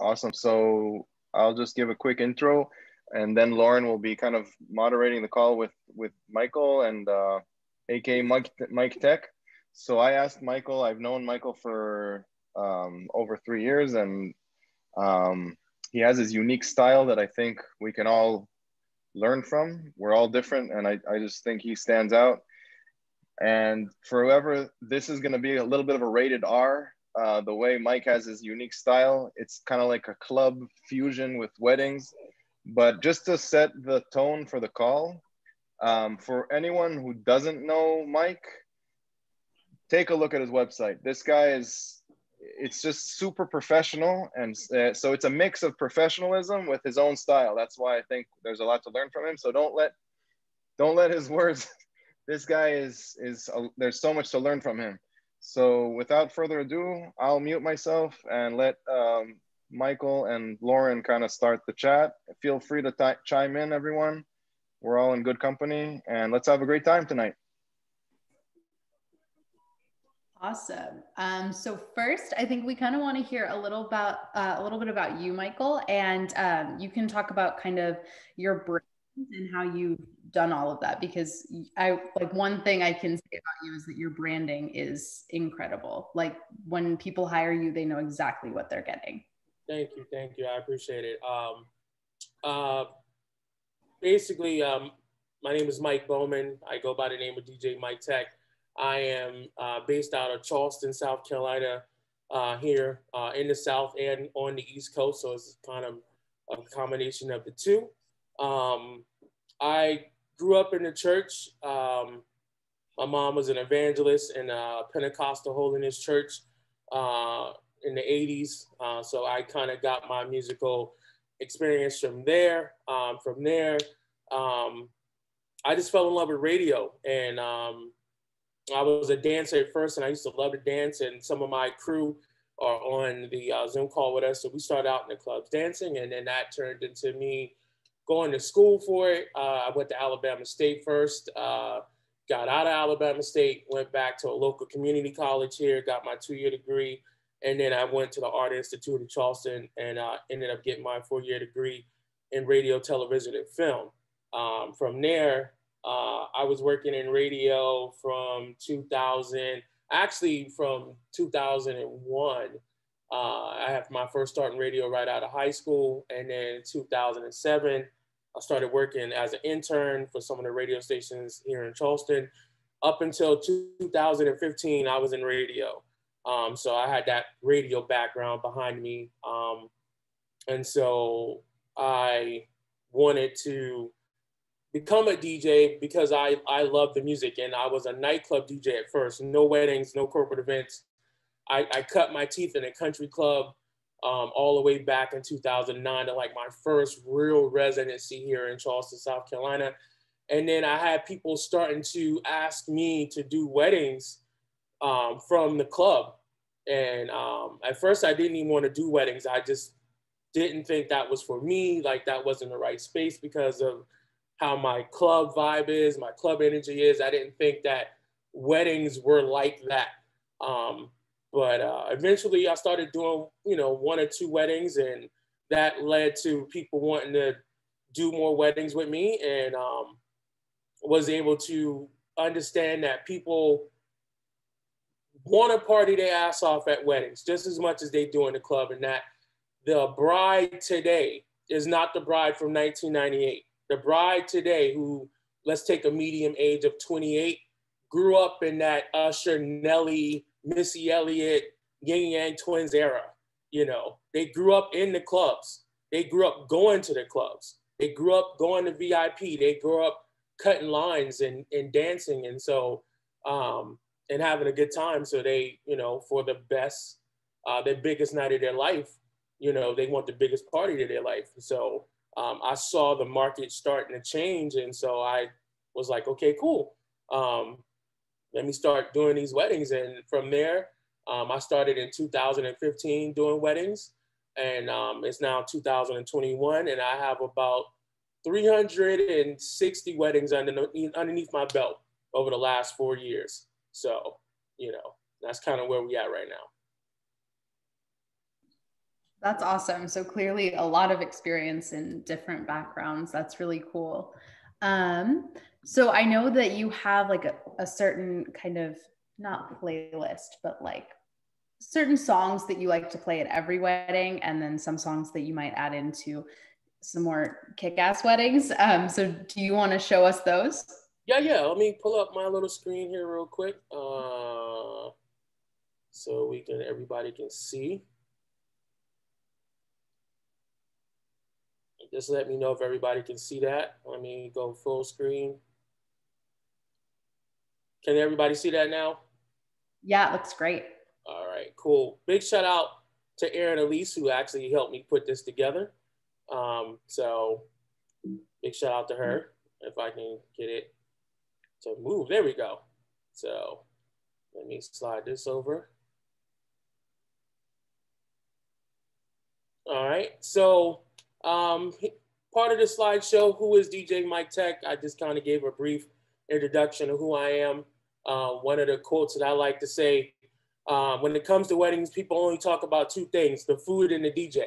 Awesome. So I'll just give a quick intro, and then Lauren will be kind of moderating the call with Michael and aka Mike Tech. So I asked Michael. I've known Michael for over 3 years, and he has his unique style that I think we can all learn from. We're all different, and I just think he stands out. And for whoever, this is going to be a little bit of a rated R. The way Mike has his unique style, it's kind of like a club fusion with weddings. But just to set the tone for the call, for anyone who doesn't know Mike, take a look at his website. This guy it's just super professional. And so it's a mix of professionalism with his own style. That's why I think there's a lot to learn from him. So don't let his words, this guy there's so much to learn from him. So without further ado, I'll mute myself and let Michael and Lauren kind of start the chat. Feel free to chime in, everyone. We're all in good company, and let's have a great time tonight. Awesome. So first, I think we kind of want to hear a little bit about you, Michael, and you can talk about kind of your brand and how you've done all of that, because one thing I can say about you is that your branding is incredible. Like when people hire you, they know exactly what they're getting. Thank you. I appreciate it. Basically, my name is Mike Bowman. I go by the name of DJ MIKETECH. I am based out of Charleston, South Carolina, here in the South and on the East Coast. So it's kind of a combination of the two. I grew up in the church. My mom was an evangelist in a Pentecostal holiness church in the 80s. So I kind of got my musical experience from there. I just fell in love with radio, and I was a dancer at first, and I used to love to dance, and some of my crew are on the Zoom call with us. So we started out in the clubs dancing, and then that turned into me going to school for it. I went to Alabama State first, got out of Alabama State, went back to a local community college here, got my 2-year degree, and then I went to the Art Institute of Charleston and ended up getting my 4-year degree in radio, television, and film. From there, I was working in radio from 2001. I had my first start in radio right out of high school. And then in 2007, I started working as an intern for some of the radio stations here in Charleston. Up until 2015, I was in radio. So I had that radio background behind me. And so I wanted to become a DJ because I love the music, and I was a nightclub DJ at first. No weddings, no corporate events. I cut my teeth in a country club all the way back in 2009 to like my first real residency here in Charleston, South Carolina. And then I had people starting to ask me to do weddings from the club. And at first I didn't even want to do weddings. I just didn't think that was for me. Like that wasn't the right space because of how my club vibe is, my club energy is. I didn't think that weddings were like that. But eventually I started doing, 1 or 2 weddings, and that led to people wanting to do more weddings with me, and was able to understand that people want to party their ass off at weddings just as much as they do in the club, and that the bride today is not the bride from 1998. The bride today, who, let's take a medium age of 28, grew up in that Usher, Nelly, Missy Elliott, Yin Yang Twins era. They grew up in the clubs. They grew up going to the clubs. They grew up going to VIP. They grew up cutting lines and dancing. And so, and having a good time. So they, for the best, their biggest night of their life, they want the biggest party of their life. So I saw the market starting to change. And so I was like, okay, cool. Let me start doing these weddings. And from there, I started in 2015 doing weddings. And it's now 2021. And I have about 360 weddings underneath my belt over the last 4 years. So, that's kind of where we at right now. That's awesome. So clearly a lot of experience in different backgrounds. That's really cool. So I know that you have like a certain kind of, not playlist, but like certain songs that you like to play at every wedding, and then some songs that you might add into some more kick-ass weddings. So do you want to show us those? Yeah. Let me pull up my little screen here real quick, so everybody can see. Just let me know if everybody can see that. Let me go full screen. Can everybody see that now? Yeah, it looks great. All right, cool. Big shout out to Erin Elise, who actually helped me put this together. So big shout out to her. If I can get it to move, there we go. So let me slide this over. All right, so part of the slideshow, who is DJ MIKETECH? I just kind of gave a brief introduction of who I am. One of the quotes that I like to say, when it comes to weddings, people only talk about two things: the food and the DJ.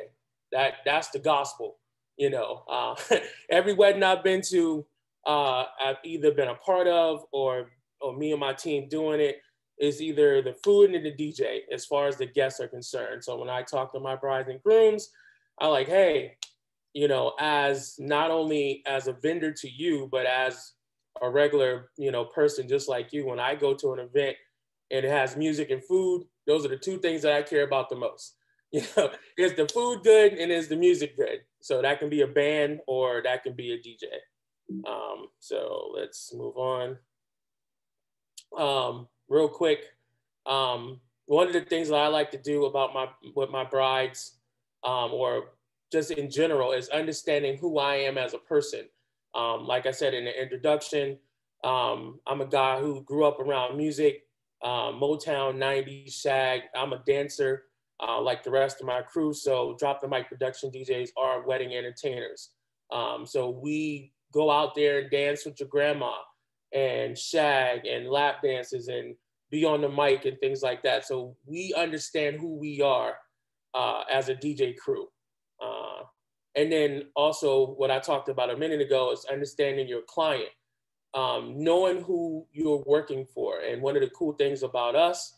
That's the gospel. You know, every wedding I've been to, I've either been a part of or me and my team doing it, is either the food and the DJ as far as the guests are concerned. So when I talk to my brides and grooms, I like, hey, you know, as not only as a vendor to you, but as a regular, you know, person just like you, when I go to an event and it has music and food, those are the two things that I care about the most. You know, is the food good and is the music good? So that can be a band or that can be a DJ. So let's move on. Real quick, one of the things that I like to do with my brides, or just in general, is understanding who I am as a person. Like I said in the introduction, I'm a guy who grew up around music, Motown, 90s, shag. I'm a dancer, like the rest of my crew. So Drop the Mic production DJs are wedding entertainers. So we go out there and dance with your grandma and shag and lap dances and be on the mic and things like that. So we understand who we are as a DJ crew. And then also what I talked about a minute ago is understanding your client, knowing who you're working for. And one of the cool things about us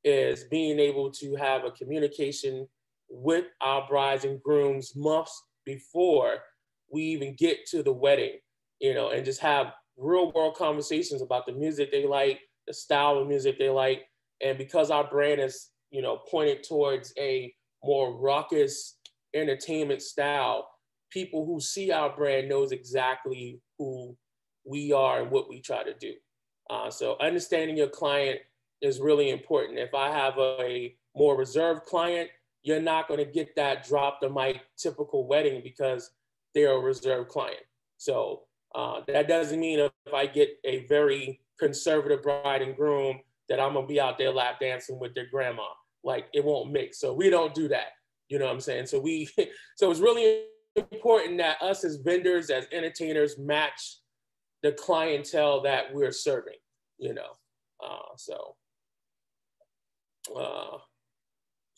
is being able to have a communication with our brides and grooms months before we even get to the wedding, you know, and just have real world conversations about the music they like, the style of music they like. And because our brand is, you know, pointed towards a more raucous entertainment style, people who see our brand knows exactly who we are and what we try to do. So understanding your client is really important. If I have a more reserved client, you're not going to get that drop the mic typical wedding because they're a reserved client. So that doesn't mean if I get a very conservative bride and groom that I'm gonna be out there lap dancing with their grandma. Like, it won't mix. So we don't do that. You know what I'm saying? So so it's really important that us as vendors, as entertainers, match the clientele that we're serving, you know. So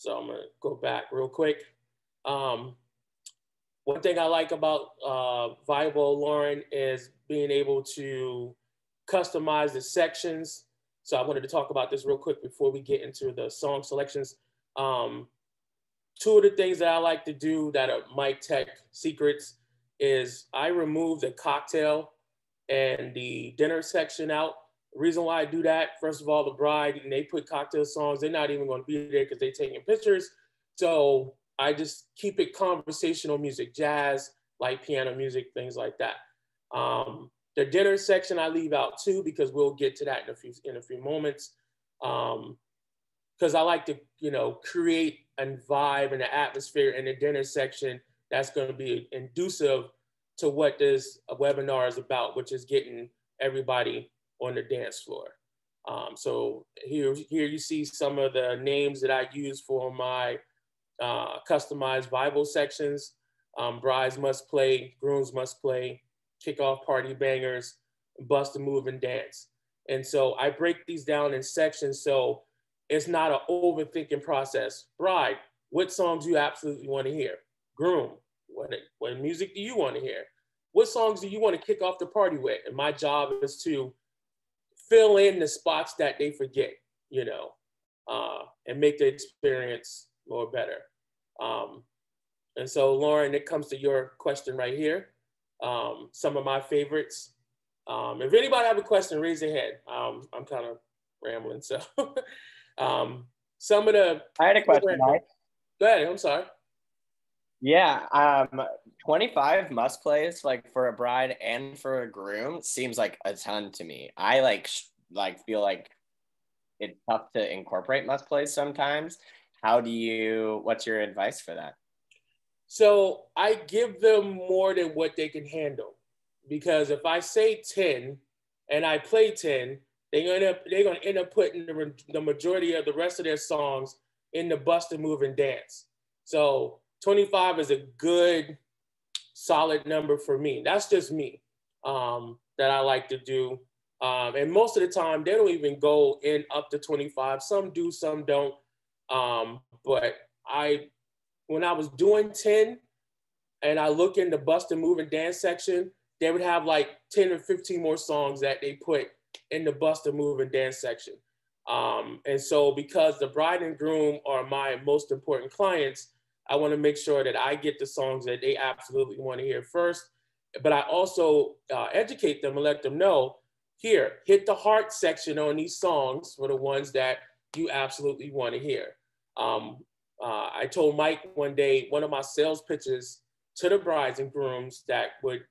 I'm gonna go back real quick. One thing I like about Viable, Lauren, is being able to customize the sections. So I wanted to talk about this real quick before we get into the song selections. Two of the things that I like to do that are MIKETECH secrets is I remove the cocktail and the dinner section out. The reason why I do that, first of all, the bride, and they put cocktail songs, they're not even going to be there because they're taking pictures. So I just keep it conversational music, jazz, light piano music, things like that. The dinner section I leave out too, because we'll get to that in a few moments. Because I like to, you know, create a vibe and an atmosphere in the dinner section that's going to be inducive to what this webinar is about, which is getting everybody on the dance floor. So here you see some of the names that I use for my customized Bible sections. Brides must play, grooms must play, kickoff party bangers, bust a move and dance. And so I break these down in sections so it's not an overthinking process. Bride, what songs you absolutely want to hear. Groom, what music do you want to hear? What songs do you want to kick off the party with? And my job is to fill in the spots that they forget, you know, and make the experience more better. And so, Lauren, it comes to your question right here. Some of my favorites. If anybody have a question, raise your hand. I'm kind of rambling, so some of the. I had a question, Mike. Go ahead. I'm sorry. Yeah, 25 must plays like for a bride and for a groom seems like a ton to me. I feel like it's tough to incorporate must plays sometimes. What's your advice for that? So I give them more than what they can handle, because if I say 10 and I play 10, they're gonna end up putting the majority of the rest of their songs in the bust and move and dance. So 25 is a good, solid number for me. That's just me, that I like to do. And most of the time, they don't even go in up to 25. Some do, some don't. But when I was doing 10 and I look in the bust and move and dance section, they would have like 10 or 15 more songs that they put in the bust and move and dance section. And so because the bride and groom are my most important clients, I want to make sure that I get the songs that they absolutely want to hear first. But I also educate them and let them know, here, hit the heart section on these songs for the ones that you absolutely want to hear. I told Mike one day, one of my sales pitches to the brides and grooms that would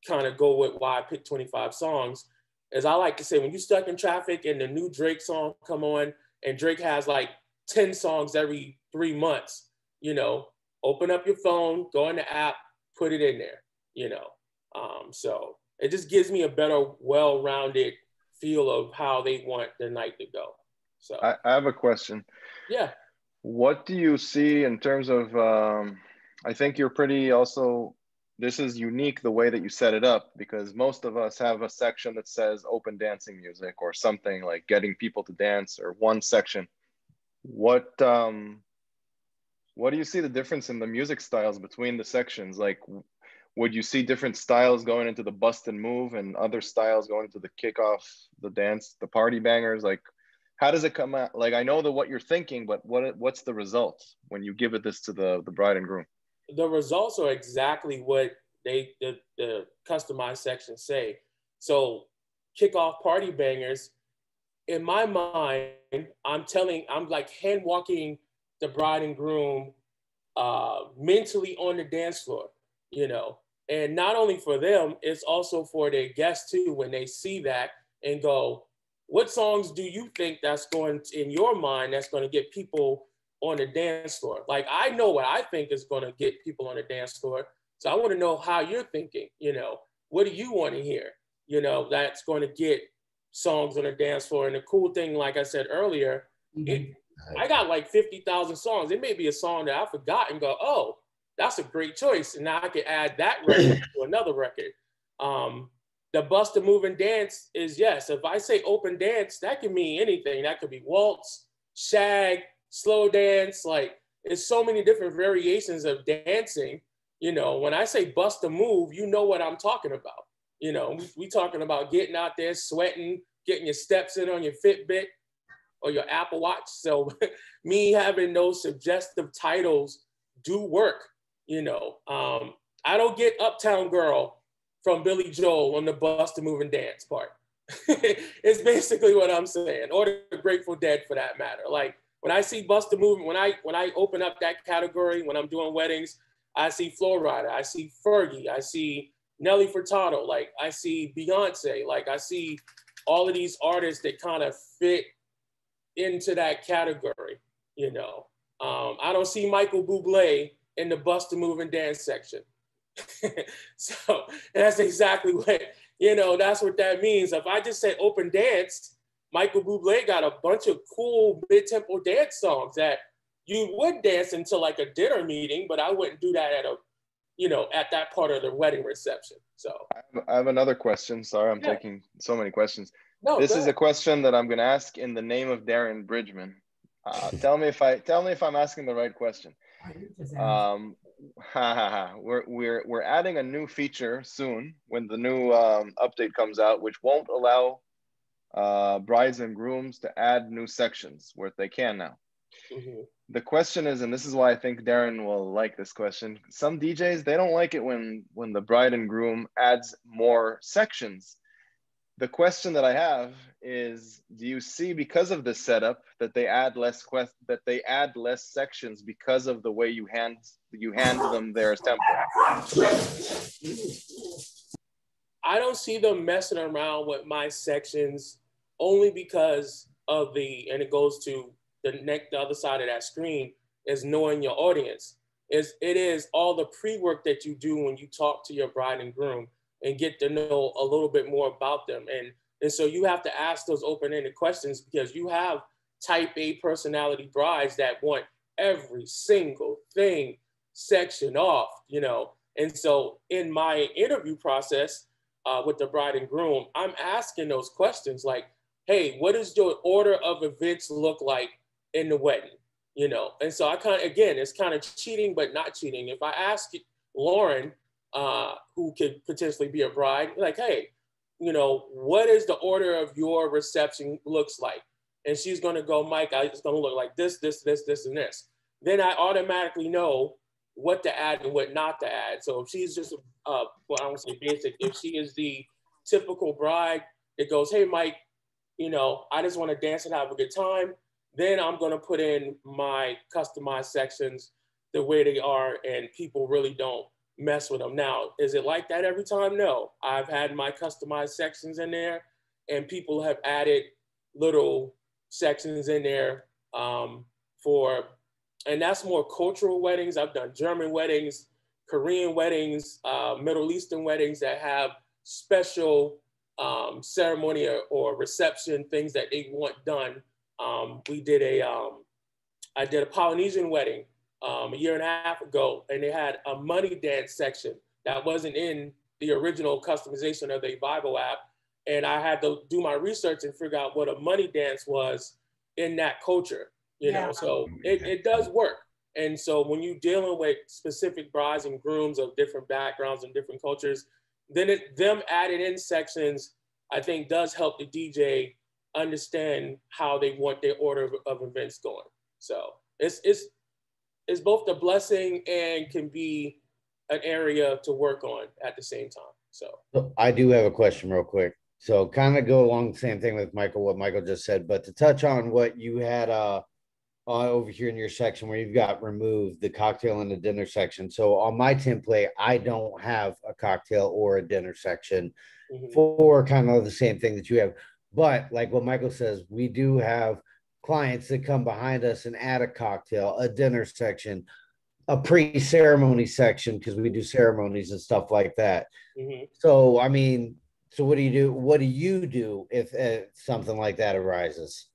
kind of go with why I picked 25 songs, is I like to say, when you're stuck in traffic and the new Drake song come on, and Drake has like 10 songs every 3 months, you know, open up your phone, go in the app, put it in there, you know. So it just gives me a better, well-rounded feel of how they want the night to go. So I have a question. Yeah. What do you see in terms of, I think you're pretty also, this is unique the way that you set it up, because most of us have a section that says open dancing music or something like getting people to dance, or one section. What do you see the difference in the music styles between the sections? Like, would you see different styles going into the bust and move and other styles going into the kickoff, the dance, the party bangers? Like, how does it come out? Like, I know what you're thinking, but what's the results when you give this to the bride and groom? The results are exactly what the customized sections say. So kickoff party bangers, in my mind, I'm like hand walking the bride and groom mentally on the dance floor, you know. And not only for them, it's also for their guests too, when they see that and go, what songs do you think that's going to, in your mind, that's going to get people on the dance floor? Like, I know what I think is going to get people on the dance floor. So I want to know how you're thinking, you know, what do you want to hear? You know, that's going to get songs on the dance floor. And the cool thing, like I said earlier, I got like 50,000 songs. It may be a song that I forgot and go, oh, that's a great choice. And now I can add that record to another record. The bust and move and dance is, yes, if I say open dance, that can mean anything. That could be waltz, shag, slow dance. Like, it's so many different variations of dancing. You know, when I say bust a move, you know what I'm talking about. You know, we talking about getting out there, sweating, getting your steps in on your Fitbit or your Apple Watch. So me having those suggestive titles do work, you know. I don't get Uptown Girl from Billy Joel on the bust a move and dance part. It's basically what I'm saying, or the Grateful Dead for that matter. Like, when I see bust a move, when I open up that category, when I'm doing weddings, I see Flo Rida, I see Fergie, I see Nelly Furtado, like I see Beyonce, like I see all of these artists that kind of fit into that category, you know. I don't see Michael Bublé in the bust a move and dance section. So that's exactly what, you know, that's what that means. If I just say open dance, Michael Bublé got a bunch of cool mid-tempo dance songs that you would dance into like a dinner meeting, but I wouldn't do that at that part of the wedding reception. So I have another question. Sorry, I'm taking so many questions. No, this is a question that I'm going to ask in the name of Darren Bridgman. Tell me if I'm asking the right question. We're adding a new feature soon when the new update comes out, which won't allow brides and grooms to add new sections where they can now. Mm-hmm. The question is, and this is why I think Darren will like this question, some DJs, they don't like it when the bride and groom adds more sections. The question that I have is, do you see, because of this setup, that they add less sections because of the way you hand them their template? I don't see them messing around with my sections, only because of and it goes to the other side of that screen, is knowing your audience. It is all the pre-work that you do when you talk to your bride and groom and get to know a little bit more about them. And so you have to ask those open-ended questions, because you have type A personality brides that want every single thing sectioned off, you know. And so in my interview process with the bride and groom, I'm asking those questions like, hey, what does your order of events look like in the wedding? You know, and so I kind of, again, it's kind of cheating, but not cheating. If I ask Lauren, who could potentially be a bride, like, hey, you know, what is the order of your reception looks like? And she's going to go, Mike, it's going to look like this, this, this, this, and this. Then I automatically know what to add and what not to add. So if she's just, well, I don't say basic, if she is the typical bride that goes, hey, Mike, you know, I just want to dance and have a good time, then I'm going to put in my customized sections the way they are, and people really don't mess with them. Now, is it like that every time? No. I've had my customized sections in there, and people have added little sections in there and that's more cultural weddings. I've done German weddings, Korean weddings, Middle Eastern weddings that have special ceremony or reception things that they want done. I did a Polynesian wedding a year and a half ago, and they had a money dance section that wasn't in the original customization of the Bible app. And I had to do my research and figure out what a money dance was in that culture, you know, so it does work. And so when you're dealing with specific brides and grooms of different backgrounds and different cultures, then them adding in sections, I think, does help the DJ understand how they want their order of events going. So it's both a blessing and can be an area to work on at the same time. So I do have a question real quick. So kind of go along the same thing with Michael, what Michael just said, but to touch on what you had over here in your section where you've got removed the cocktail and the dinner section. So on my template, I don't have a cocktail or a dinner section for kind of the same thing that you have. But like what Michael says, we do have clients that come behind us and add a cocktail, a dinner section, a pre-ceremony section, because we do ceremonies and stuff like that. So, I mean, so what do you do? What do you do if something like that arises?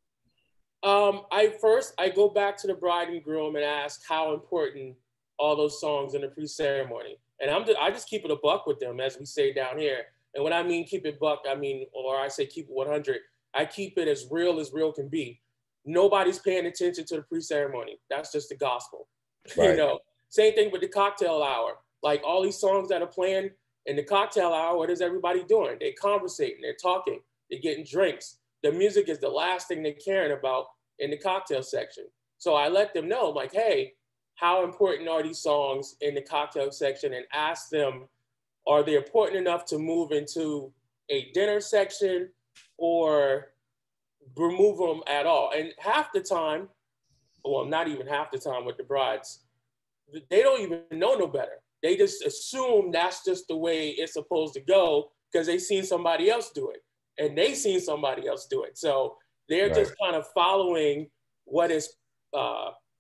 I go back to the bride and groom and ask how important all those songs in the pre-ceremony. And I just keep it a buck with them, as we say down here. And when I mean keep it buck, I mean, or I say keep it 100, I keep it as real can be. Nobody's paying attention to the pre-ceremony. That's just the gospel. Right. You know, same thing with the cocktail hour. Like all these songs that are playing in the cocktail hour, what is everybody doing? They're conversating, they're talking, they're getting drinks. The music is the last thing they're caring about in the cocktail section. So I let them know, like, hey, how important are these songs in the cocktail section? And ask them, are they important enough to move into a dinner section or remove them at all? And half the time, well, not even half the time with the brides, they don't even know no better. They just assume that's just the way it's supposed to go because they seen somebody else do it and they seen somebody else do it. So they're just kind of following what is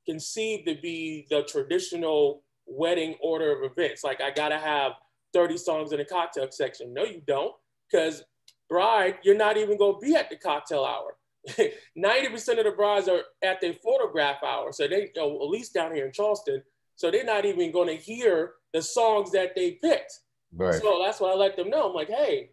conceived to be the traditional wedding order of events. Like, I gotta have 30 songs in the cocktail section. No, you don't, because bride, you're not even gonna be at the cocktail hour. 90% of the brides are at their photograph hour. So they, at least down here in Charleston, so they're not even gonna hear the songs that they picked. Right. So that's what I let them know. I'm like, hey,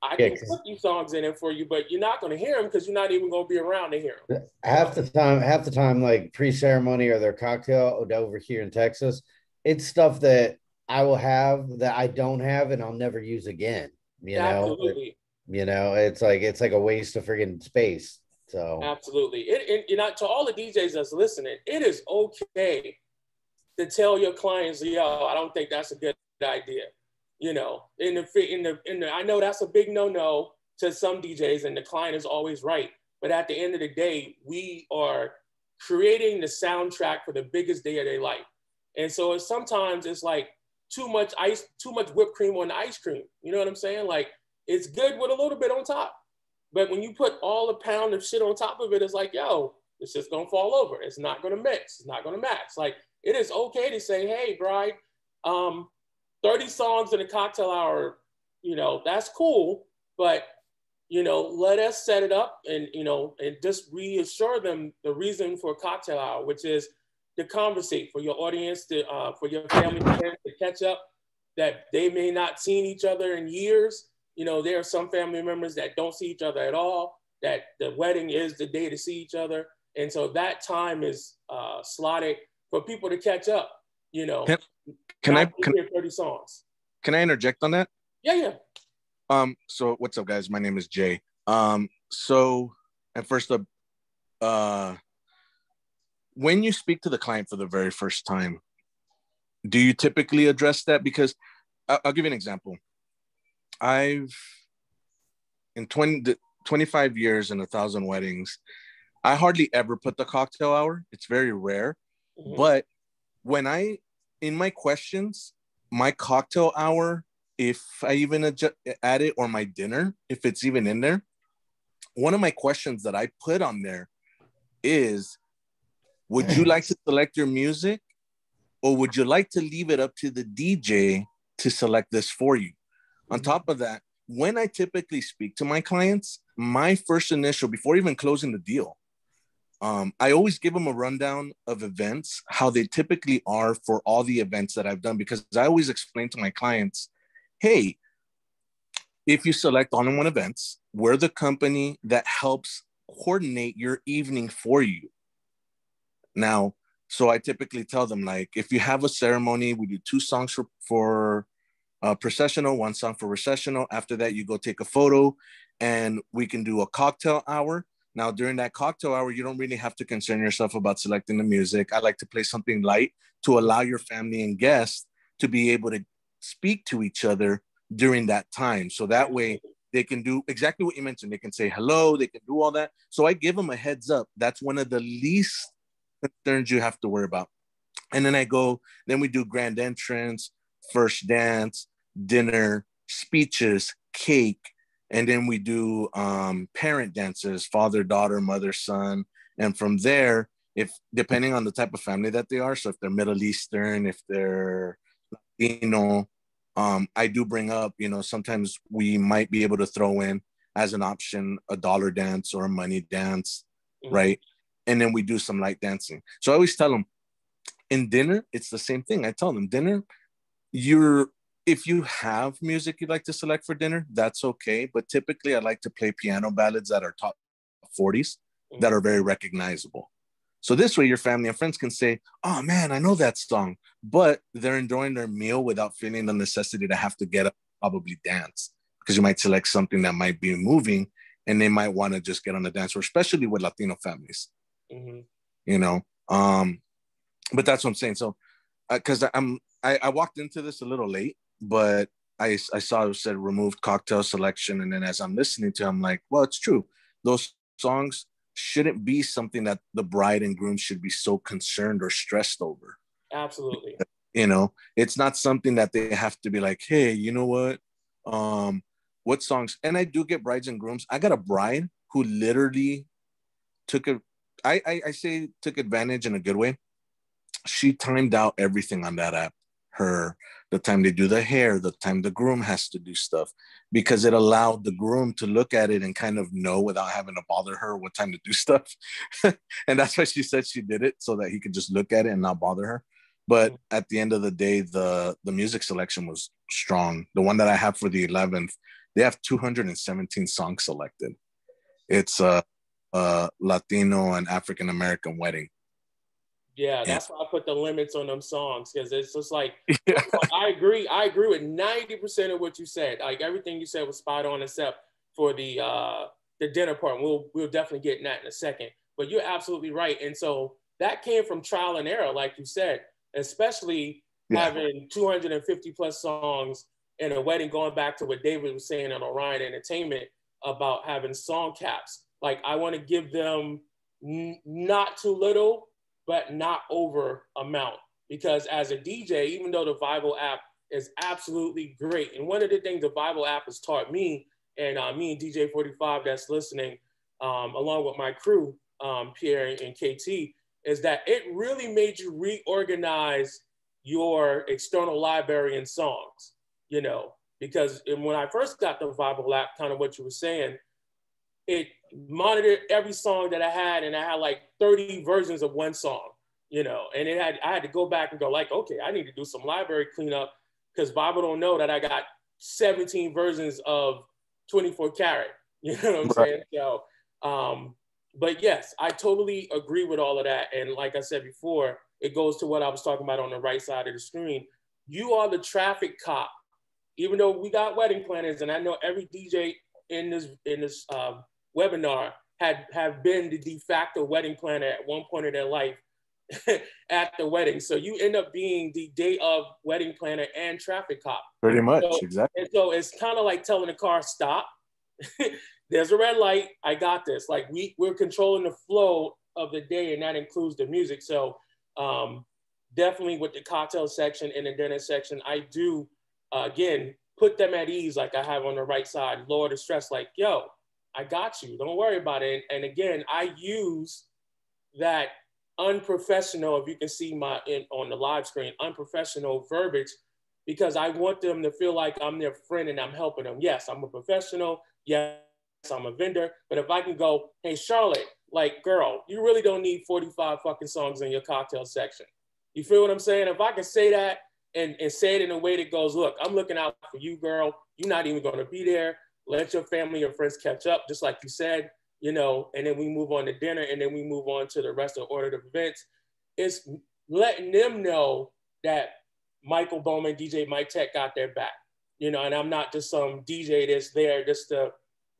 I can put these songs in it for you, but you're not going to hear them because you're not even going to be around to hear them. Half the time, like pre-ceremony or their cocktail over here in Texas, it's stuff that I will have that I don't have and I'll never use again. You know, absolutely. It's like a waste of friggin' space. So absolutely, to all the DJs that's listening, it is okay to tell your clients, yo, I don't think that's a good idea. I know that's a big no-no to some DJs, and the client is always right. But at the end of the day, we are creating the soundtrack for the biggest day of their life. And so sometimes it's like too much whipped cream on the ice cream. You know what I'm saying? Like, it's good with a little bit on top. But when you put all a pound of shit on top of it, it's like, yo, it's just gonna fall over. It's not gonna mix. It's not gonna match. Like, it is okay to say, hey, bride, 30 songs in a cocktail hour, that's cool. But, let us set it up and just reassure them the reason for a cocktail hour, which is to conversate, for your audience, for your family members to catch up, that they may not seen each other in years. There are some family members that don't see each other at all, that the wedding is the day to see each other. And so that time is slotted for people to catch up, Can I hear 30 songs. Can I interject on that? Yeah. So what's up, guys? My name is Jay. So, and first up, when you speak to the client for the very first time, do you typically address that? Because I'll give you an example. In 25 years and 1,000 weddings, I hardly ever put the cocktail hour. It's very rare. Mm-hmm. But when in my questions, my cocktail hour, if I even add it, or my dinner, if it's even in there, one of my questions that I put on there is, would you like to select your music, or would you like to leave it up to the DJ to select this for you? On top of that, when I typically speak to my clients, my first initial, before even closing the deal, I always give them a rundown of events, how they typically are for all the events that I've done, because I always explain to my clients, hey, if you select all-in-one events, we're the company that helps coordinate your evening for you. Now, so I typically tell them, like, if you have a ceremony, we do 2 songs for processional, 1 song for recessional. After that, you go take a photo, and we can do a cocktail hour. Now, during that cocktail hour, you don't really have to concern yourself about selecting the music. I like to play something light to allow your family and guests to be able to speak to each other during that time. So that way they can do exactly what you mentioned. They can say hello, they can do all that. So I give them a heads up. That's one of the least concerns you have to worry about. And then we do grand entrance, first dance, dinner, speeches, cake. And then we do parent dances, father, daughter, mother, son. And from there, depending on the type of family that they are, so if they're Middle Eastern, if they're Latino, I do bring up, sometimes we might be able to throw in as an option a dollar dance or a money dance, right? And then we do some light dancing. So I always tell them, in dinner, it's the same thing. I tell them, dinner, if you have music you'd like to select for dinner, that's okay. But typically I like to play piano ballads that are top 40s that are very recognizable. So this way your family and friends can say, oh man, I know that song, but they're enjoying their meal without feeling the necessity to have to get up, probably dance, because you might select something that might be moving and they might want to just get on the dance floor, especially with Latino families, but that's what I'm saying. So, cause I walked into this a little late, but I saw it said removed cocktail selection. And then as I'm listening to it, I'm like, well, it's true. Those songs shouldn't be something that the bride and groom should be so concerned or stressed over. Absolutely. It's not something that they have to be like, hey, you know what songs? And I do get brides and grooms. I got a bride who literally took advantage in a good way. She timed out everything on that app. The time they do the hair, the time the groom has to do stuff, because it allowed the groom to look at it and kind of know without having to bother her what time to do stuff. And that's why she said she did it, so that he could just look at it and not bother her. But at the end of the day, the music selection was strong. The one that I have for the 11th They have 217 songs selected. It's a Latino and African American wedding. Yeah, that's why I put the limits on them songs, because it's just like, Yeah. I agree with 90% of what you said. Like everything you said was spot on, except for the dinner part. We'll definitely get in that in a second. But you're absolutely right. And so that came from trial and error, like you said, especially having 250 plus songs in a wedding, going back to what David was saying on Orion Entertainment about having song caps. Like I want to give them not too little, but not over amount. Because as a DJ, even though the Vibe app is absolutely great, and one of the things the Vibe app has taught me, and me and DJ 45 that's listening, along with my crew, Pierre and KT, is that it really made you reorganize your external library and songs, you know, because when I first got the Vibe app, kind of what you were saying, it monitored every song that I had, and I had like 30 versions of one song, you know, and I had to go back and go like, okay, I need to do some library cleanup, because Bible don't know that I got 17 versions of 24 karat, you know what I'm saying? So, but yes, I totally agree with all of that. And like I said before, it goes to what I was talking about on the right side of the screen. You are the traffic cop, even though we got wedding planners, and I know every DJ in this webinar have been the de facto wedding planner at one point in their life at the wedding. So you end up being the day of wedding planner and traffic cop. Pretty much, exactly. And so it's kind of like telling the car, stop. There's a red light. I got this. Like we're controlling the flow of the day, and that includes the music. So definitely with the cocktail section and the dinner section, I do, again, put them at ease, like I have on the right side, lower the stress, like, yo, I got you, don't worry about it. And again, I use that unprofessional, if you can see on the live screen, unprofessional verbiage, because I want them to feel like I'm their friend and I'm helping them. Yes, I'm a professional. Yes, I'm a vendor. But if I can go, hey, Charlotte, like, girl, you really don't need 45 fucking songs in your cocktail section. You feel what I'm saying? If I can say that and say it in a way that goes, look, I'm looking out for you, girl. You're not even going to be there. Let your family or friends catch up, just like you said, you know, and then we move on to dinner, and then we move on to the rest of the order of events. It's letting them know that Michael Bowman DJ MIKETECH got their back, you know, and I'm not just some DJ that's there just to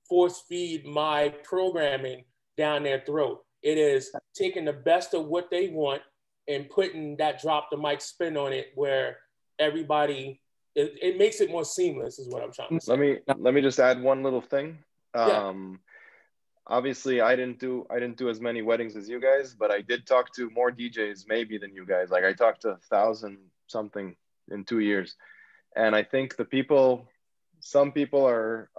force feed my programming down their throat. It is taking the best of what they want and putting that drop the mic spin on it, where everybody, it makes it more seamless, is what I'm trying to say. Let me just add one little thing. Obviously I didn't do as many weddings as you guys, but I did talk to more DJs maybe than you guys. Like I talked to 1,000 something in 2 years. And I think some people are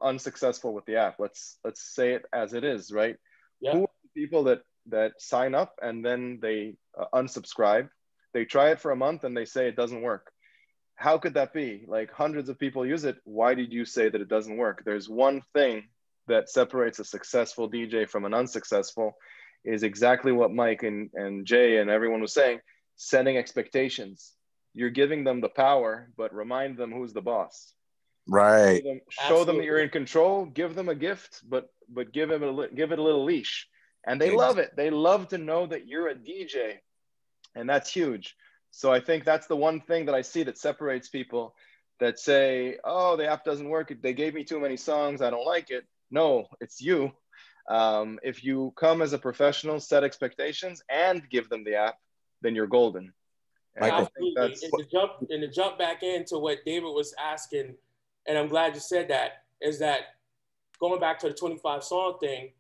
unsuccessful with the app. Let's say it as it is, right? Yeah. Who are the people that sign up and then they unsubscribe? They try it for a month and they say it doesn't work. How could that be? Like hundreds of people use it. Why did you say that it doesn't work? There's one thing that separates a successful DJ from an unsuccessful, is exactly what Mike and Jay and everyone was saying, setting expectations. You're giving them the power, but remind them who's the boss. Right. Show them that you're in control, give them a gift, but give it a little leash. And they love it. They love to know that you're a DJ. And that's huge. So I think that's the one thing that I see that separates people that say, oh, the app doesn't work. They gave me too many songs. I don't like it. No, it's you. If you come as a professional, set expectations, and give them the app, then you're golden. And absolutely. And to jump back into what David was asking, and I'm glad you said that, is that going back to the 25 song thing,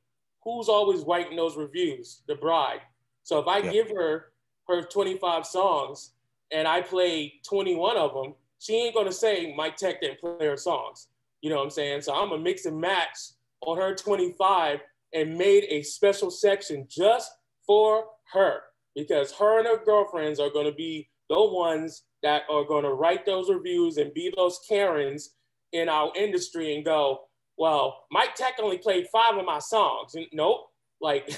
who's always writing those reviews? The bride. So if I give her 25 songs and I play 21 of them, she ain't gonna say MIKETECH didn't play her songs. You know what I'm saying? So I'm gonna mix and match on her 25 and made a special section just for her, because her and her girlfriends are gonna be the ones that are gonna write those reviews and be those Karens in our industry and go, well, MIKETECH only played 5 of my songs. And nope. Like,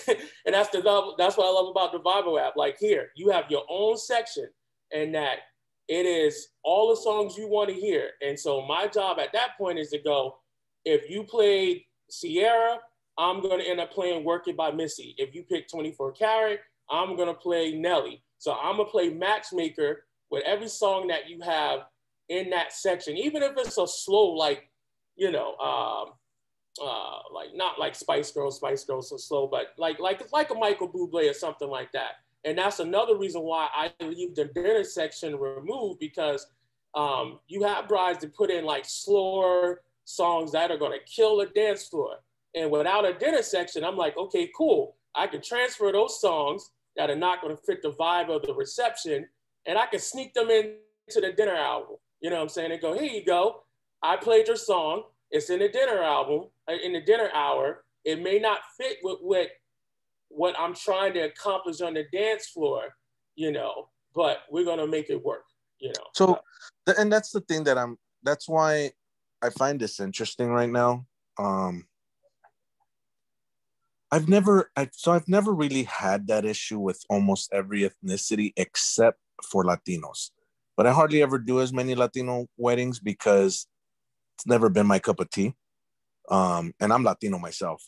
and that's what I love about the Vibe app. Like, here, you have your own section, and that it is all the songs you want to hear. And so my job at that point is to go, if you played Sierra, I'm going to end up playing Work It by Missy. If you pick 24 Karat, I'm going to play Nelly. So I'm going to play matchmaker with every song that you have in that section, even if it's a slow, like, you know, like not like Spice Girls so slow, but like a Michael Bublé or something like that. And that's another reason why I leave the dinner section removed, because you have brides that put in like slower songs that are going to kill the dance floor. And without a dinner section, I'm like, okay, cool. I can transfer those songs that are not going to fit the vibe of the reception, and I can sneak them into the dinner album. You know what I'm saying? And go, here you go. I played your song. It's in the dinner album, in the dinner hour. It may not fit with what I'm trying to accomplish on the dance floor, you know, but we're going to make it work, you know. So, and that's the thing that's why I find this interesting right now. I've never really had that issue with almost every ethnicity except for Latinos, but I hardly ever do as many Latino weddings because it's never been my cup of tea. And I'm Latino myself.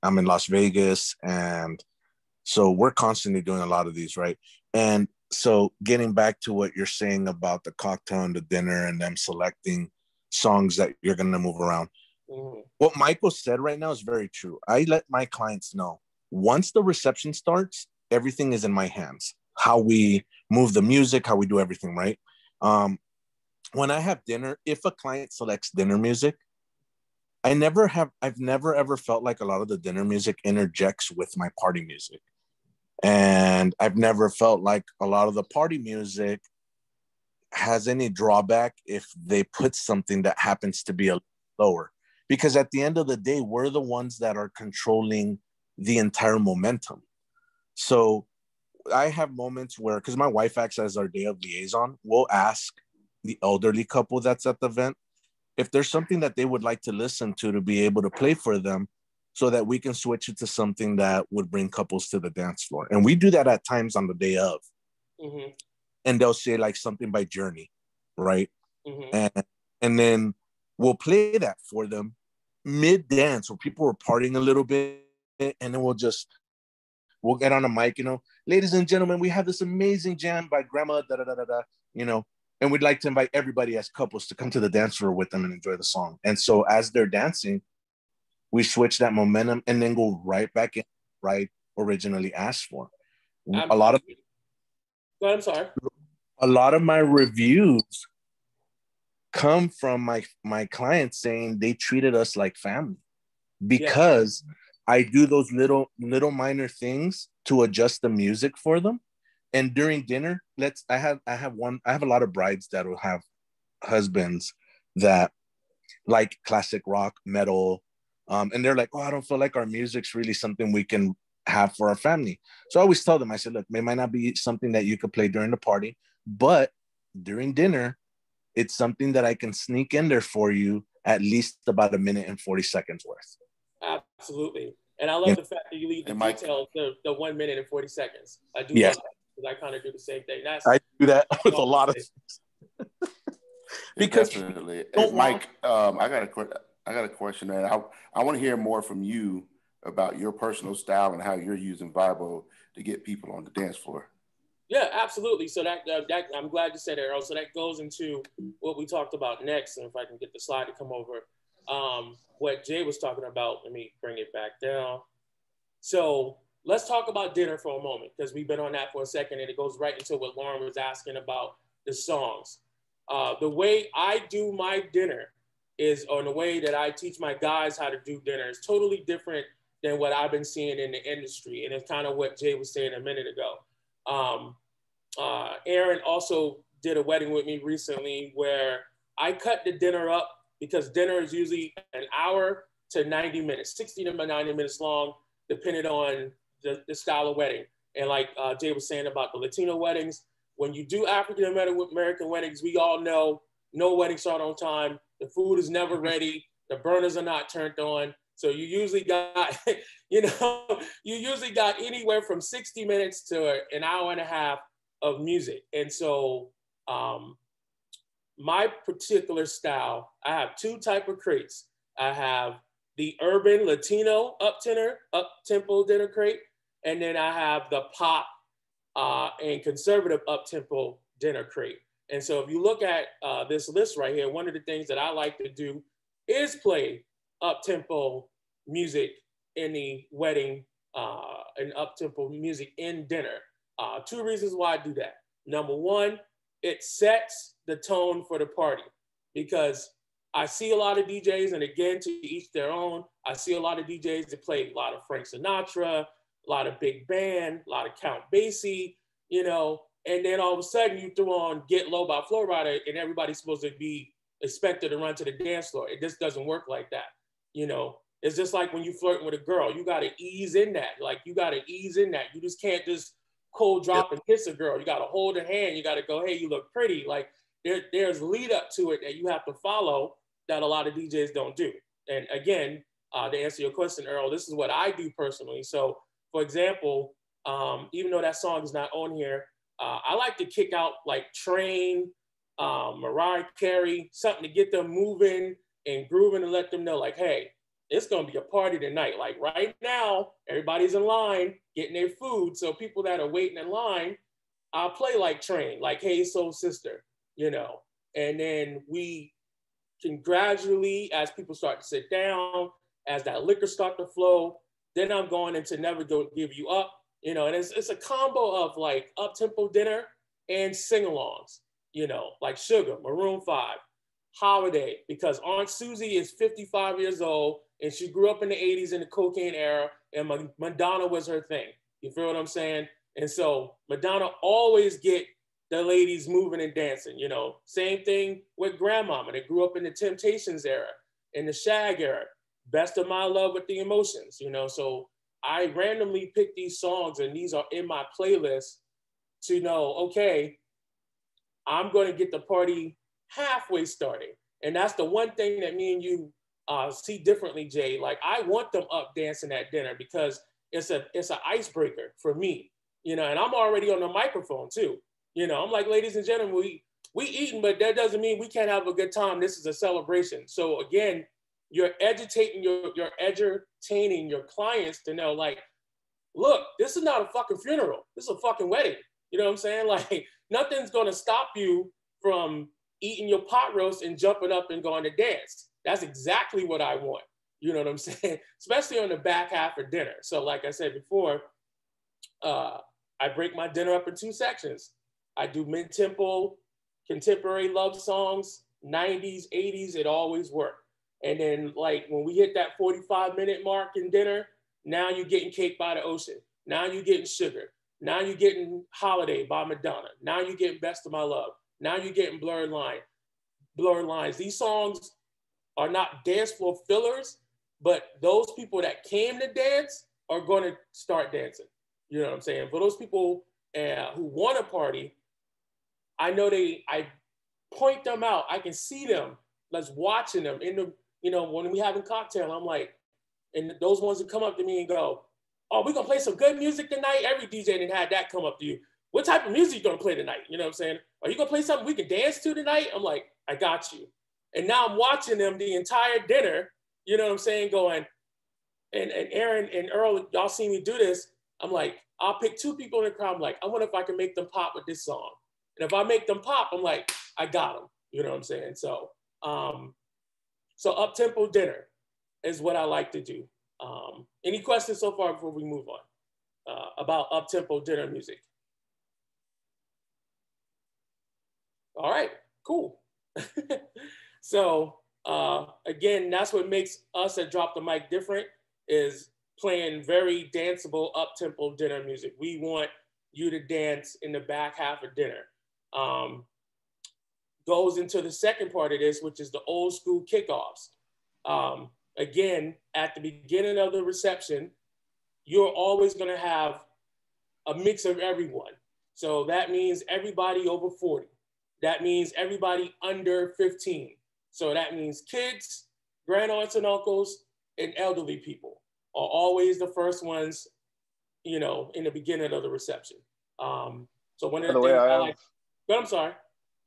I'm in Las Vegas, and so we're constantly doing a lot of these, right? And so getting back to what you're saying about the cocktail and the dinner and them selecting songs that you're going to move around. Mm-hmm. What Michael said right now is very true. I let my clients know once the reception starts, everything is in my hands. How we move the music, how we do everything, right? When I have dinner, if a client selects dinner music, I've never ever felt like a lot of the dinner music interjects with my party music. And I've never felt like a lot of the party music has any drawback if they put something that happens to be a lower. Because at the end of the day, we're the ones that are controlling the entire momentum. So I have moments where, because my wife acts as our day of liaison, we'll ask the elderly couple that's at the event if there's something that they would like to listen to be able to play for them, so that we can switch it to something that would bring couples to the dance floor. And we do that at times on the day of. Mm-hmm. And they'll say like something by Journey, right? Mm-hmm. And then we'll play that for them mid-dance where people are partying a little bit, and then we'll get on a mic, you know, ladies and gentlemen, we have this amazing jam by Grandma, you know, and we'd like to invite everybody as couples to come to the dance floor with them and enjoy the song. And so as they're dancing, we switch that momentum and then go right back in, right? Originally asked for. I'm sorry. A lot of my reviews come from my clients saying they treated us like family, because I do those little minor things to adjust the music for them. And during dinner, I have a lot of brides that will have husbands that like classic rock, metal, and they're like, oh, I don't feel like our music's really something we can have for our family. So I always tell them, I said, look, it might not be something that you could play during the party, but during dinner, it's something that I can sneak in there for you at least about 1 minute and 40 seconds worth. Absolutely. And I love the fact that you leave the details, the 1 minute and 40 seconds. I do love that, because I kind of do the same thing. I do that with a lot of things. Because definitely. Hey, Mike, I got a question, man. I want to hear more from you about your personal style and how you're using Vibo to get people on the dance floor. Yeah, absolutely. So that I'm glad you said that, Earl. So that goes into what we talked about next. And if I can get the slide to come over, what Jay was talking about, let me bring it back down. So let's talk about dinner for a moment, because we've been on that for a second, and it goes right into what Lauren was asking about the songs. The way I do my dinner or the way that I teach my guys how to do dinner is totally different than what I've been seeing in the industry. And it's kind of what Jay was saying a minute ago. Aaron also did a wedding with me recently where I cut the dinner up, because dinner is usually an hour to 90 minutes, 60 to 90 minutes long, depending on the style of wedding. And like Jay was saying about the Latino weddings, when you do African American weddings, we all know no wedding start on time. The food is never ready. The burners are not turned on. So you usually got, you usually got anywhere from 60 minutes to an hour and a half of music. And so my particular style, I have two type of crates. I have the urban Latino up-tempo dinner crate, and then I have the pop and conservative up-tempo dinner crate. And so if you look at this list right here, one of the things that I like to do is play up-tempo music in the wedding and up-tempo music in dinner. Two reasons why I do that. Number one, it sets the tone for the party, because I see a lot of DJs, and again, to each their own, I see a lot of DJs that play a lot of Frank Sinatra, a lot of big band, a lot of Count Basie, you know, and then all of a sudden you throw on Get Low by Flo Rida and everybody's supposed to be expected to run to the dance floor. It just doesn't work like that. You know, it's just like when you flirting with a girl, you got to ease in that. Like, you got to ease in that. You just can't just cold drop and kiss a girl. You got to hold her hand. You got to go, hey, you look pretty. Like, there's lead up to it that you have to follow that a lot of DJs don't do. And again, to answer your question, Earl, this is what I do personally. So, for example, even though that song is not on here, I like to kick out like Train, Mariah Carey, something to get them moving and grooving and let them know like, hey, it's gonna be a party tonight. Like right now, everybody's in line getting their food. So people that are waiting in line, I'll play like Train, like Hey Soul Sister, you know, and then we can gradually, as people start to sit down, as that liquor start to flow, then I'm going into Never Give You Up, you know, and it's a combo of like up-tempo dinner and sing-alongs, you know, like Sugar, Maroon 5, Holiday, because Aunt Susie is 55 years old and she grew up in the 80s in the cocaine era, and Madonna was her thing. You feel what I'm saying? And so Madonna always get the ladies moving and dancing, you know. Same thing with Grandmama. They grew up in the Temptations era, in the Shag era. Best of My Love with the Emotions, you know. So I randomly pick these songs, and these are in my playlist to know, okay, I'm going to get the party halfway started. And that's the one thing that me and you see differently, Jay. Like, I want them up dancing at dinner because it's an icebreaker for me, you know, and I'm already on the microphone too. You know, I'm like, ladies and gentlemen, we eating, but that doesn't mean we can't have a good time. This is a celebration. So again, you're entertaining your clients to know, like, look, this is not a fucking funeral. This is a fucking wedding. You know what I'm saying? Like, nothing's going to stop you from eating your pot roast and jumping up and going to dance. That's exactly what I want. You know what I'm saying? Especially on the back half of dinner. So like I said before, I break my dinner up in two sections. I do mid-tempo, contemporary love songs, 90s, 80s, it always worked. And then like when we hit that 45-minute mark in dinner, now you're getting Cake by the Ocean. Now you're getting Sugar. Now you're getting Holiday by Madonna. Now you're getting Best of My Love. Now you're getting Blurred Lines. These songs are not dance floor fillers, but those people that came to dance are going to start dancing. You know what I'm saying? For those people who want to party, I know I point them out. I can see them. Let's watching them in the, you know, when we having cocktail, I'm like, and those ones that come up to me and go, oh, we're going to play some good music tonight. Every DJ didn't have that come up to you. What type of music you going to play tonight? You know what I'm saying? Are you going to play something we can dance to tonight? I'm like, I got you. And now I'm watching them the entire dinner, you know what I'm saying, going, and Aaron and Earl, y'all see me do this. I'm like, I'll pick two people in the crowd. I'm like, I wonder if I can make them pop with this song. And if I make them pop, I'm like, I got them. You know what I'm saying? So, so up-tempo dinner is what I like to do. Any questions so far before we move on about up-tempo dinner music? All right, cool. So again, that's what makes us at Drop the Mic different, is playing very danceable up-tempo dinner music. We want you to dance in the back half of dinner. Goes into the second part of this, which is the old school kickoffs. Again, at the beginning of the reception, you're always gonna have a mix of everyone. So that means everybody over 40. That means everybody under 15. So that means kids, grandparents and uncles, and elderly people are always the first ones, you know, in the beginning of the reception. So one of the things I like, but I'm sorry.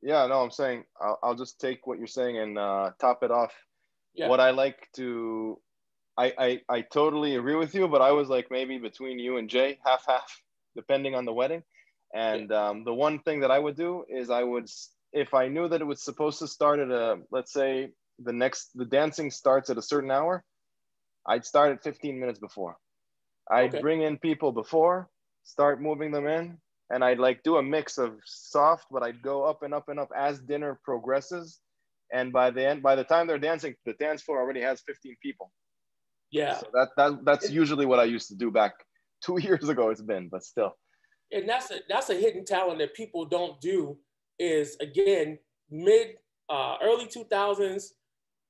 Yeah, no, I'm saying I'll just take what you're saying and top it off. what I like to, I totally agree with you, but I was like maybe between you and Jay, half, depending on the wedding. And the one thing that I would do is if I knew that it was supposed to start at let's say the dancing starts at a certain hour, I'd start at 15 minutes before. I'd bring in people before, start moving them in, and I'd like do a mix of soft, but I'd go up and up and up as dinner progresses. And by the time they're dancing, the dance floor already has 15 people. Yeah. So that's usually what I used to do back 2 years ago. It's been, but still. And that's a hidden talent that people don't do. Is again early 2000s,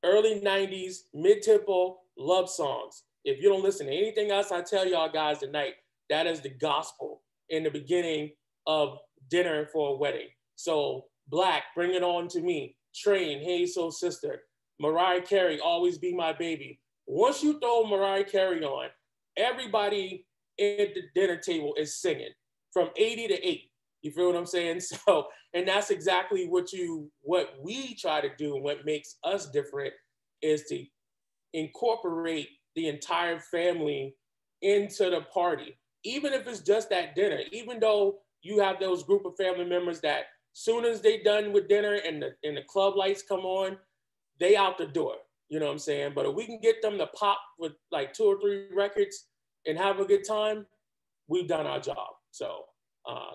early 90s mid-tempo love songs. If you don't listen to anything else I tell y'all guys tonight, that is the gospel in the beginning of dinner for a wedding. So Black, Bring It On to Me, Train, Hey Soul Sister, Mariah Carey, Always Be My Baby. Once you throw Mariah Carey on, everybody at the dinner table is singing from 80 to 8. You feel what I'm saying? So, and that's exactly what we try to do. And what makes us different is to incorporate the entire family into the party. Even if it's just at dinner, even though you have those group of family members that soon as they done with dinner and the club lights come on, they out the door. You know what I'm saying? But if we can get them to pop with like 2 or 3 records and have a good time, we've done our job. So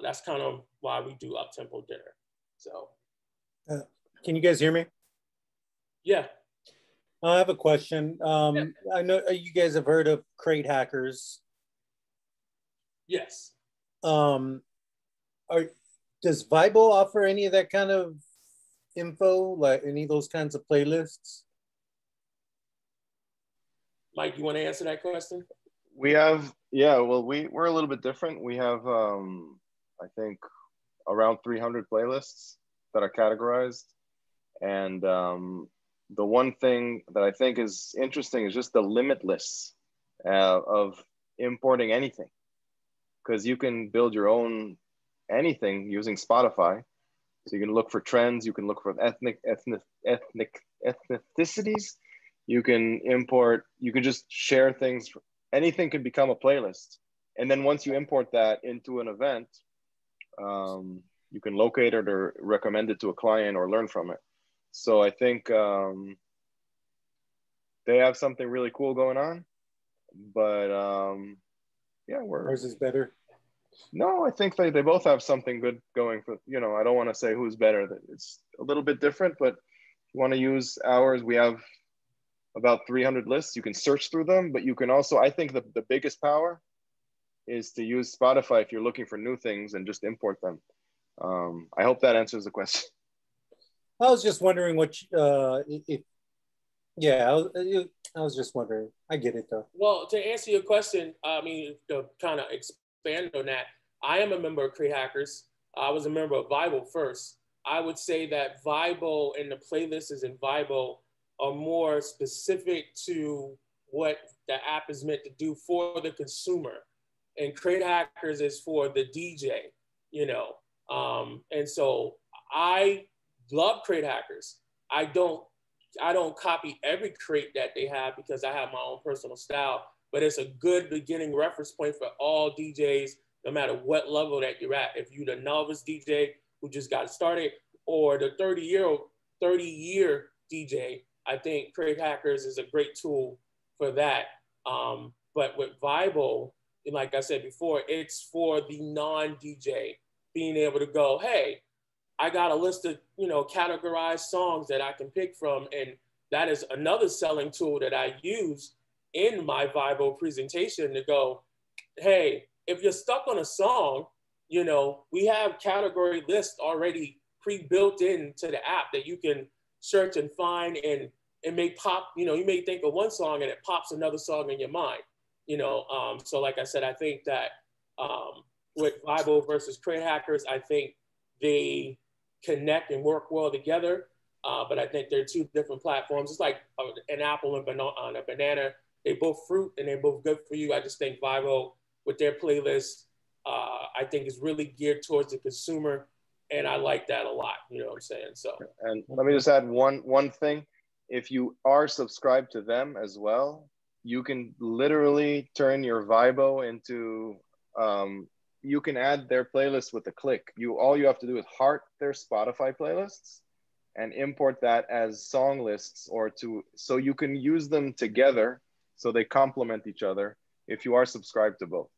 that's kind of why we do up-tempo dinner. So, can you guys hear me? Yeah. I have a question. I know you guys have heard of crate hackers. Yes. Does Vibo offer any of that kind of info, like any of those kinds of playlists? Mike, you want to answer that question? We have, well, we're a little bit different. We have, I think, around 300 playlists that are categorized. And the one thing that I think is interesting is just the limitless of importing anything. Because you can build your own anything using Spotify. So you can look for trends, you can look for ethnicities, you can import, you can just share things. Anything can become a playlist. And then once you import that into an event, you can locate it or recommend it to a client or learn from it. So I think they have something really cool going on, but ours is better. No, I think they both have something good going for, I don't want to say who's better. It's a little bit different, but if you want to use ours, we have about 300 lists. You can search through them, but you can also, I think the biggest power is to use Spotify if you're looking for new things and just import them. I hope that answers the question. I was just wondering I was just wondering. I get it though. Well, to answer your question, I mean, to kind of expand on that, I am a member of Crate Hackers. I was a member of Vibo first. I would say that Vibo and the playlists in Vibo are more specific to what the app is meant to do for the consumer. And Crate Hackers is for the DJ, and so I love Crate Hackers. I don't copy every crate that they have because I have my own personal style, but it's a good beginning reference point for all DJs, no matter what level that you're at. If you're the novice DJ who just got started or the 30-year DJ, I think Crate Hackers is a great tool for that. But with Vibo, like I said before, it's for the non-DJ being able to go, hey, I got a list of, categorized songs that I can pick from. And that is another selling tool that I use in my Vibo presentation to go, hey, if you're stuck on a song, we have category lists already pre-built into the app that you can search and find, and it may pop, you may think of one song and it pops another song in your mind, So like I said, I think that with Vibo versus Crate Hackers, I think they connect and work well together. But I think they're two different platforms. It's like an apple and a banana. They both fruit and they're both good for you. I just think Vibo with their playlist, I think is really geared towards the consumer. And I like that a lot. You know what I'm saying? So, and let me just add one thing if you are subscribed to them as well, you can literally turn your Vibo into, you can add their playlist with a click. All you have to do is heart their Spotify playlists and import that as song lists, so you can use them together, so they complement each other if you are subscribed to both.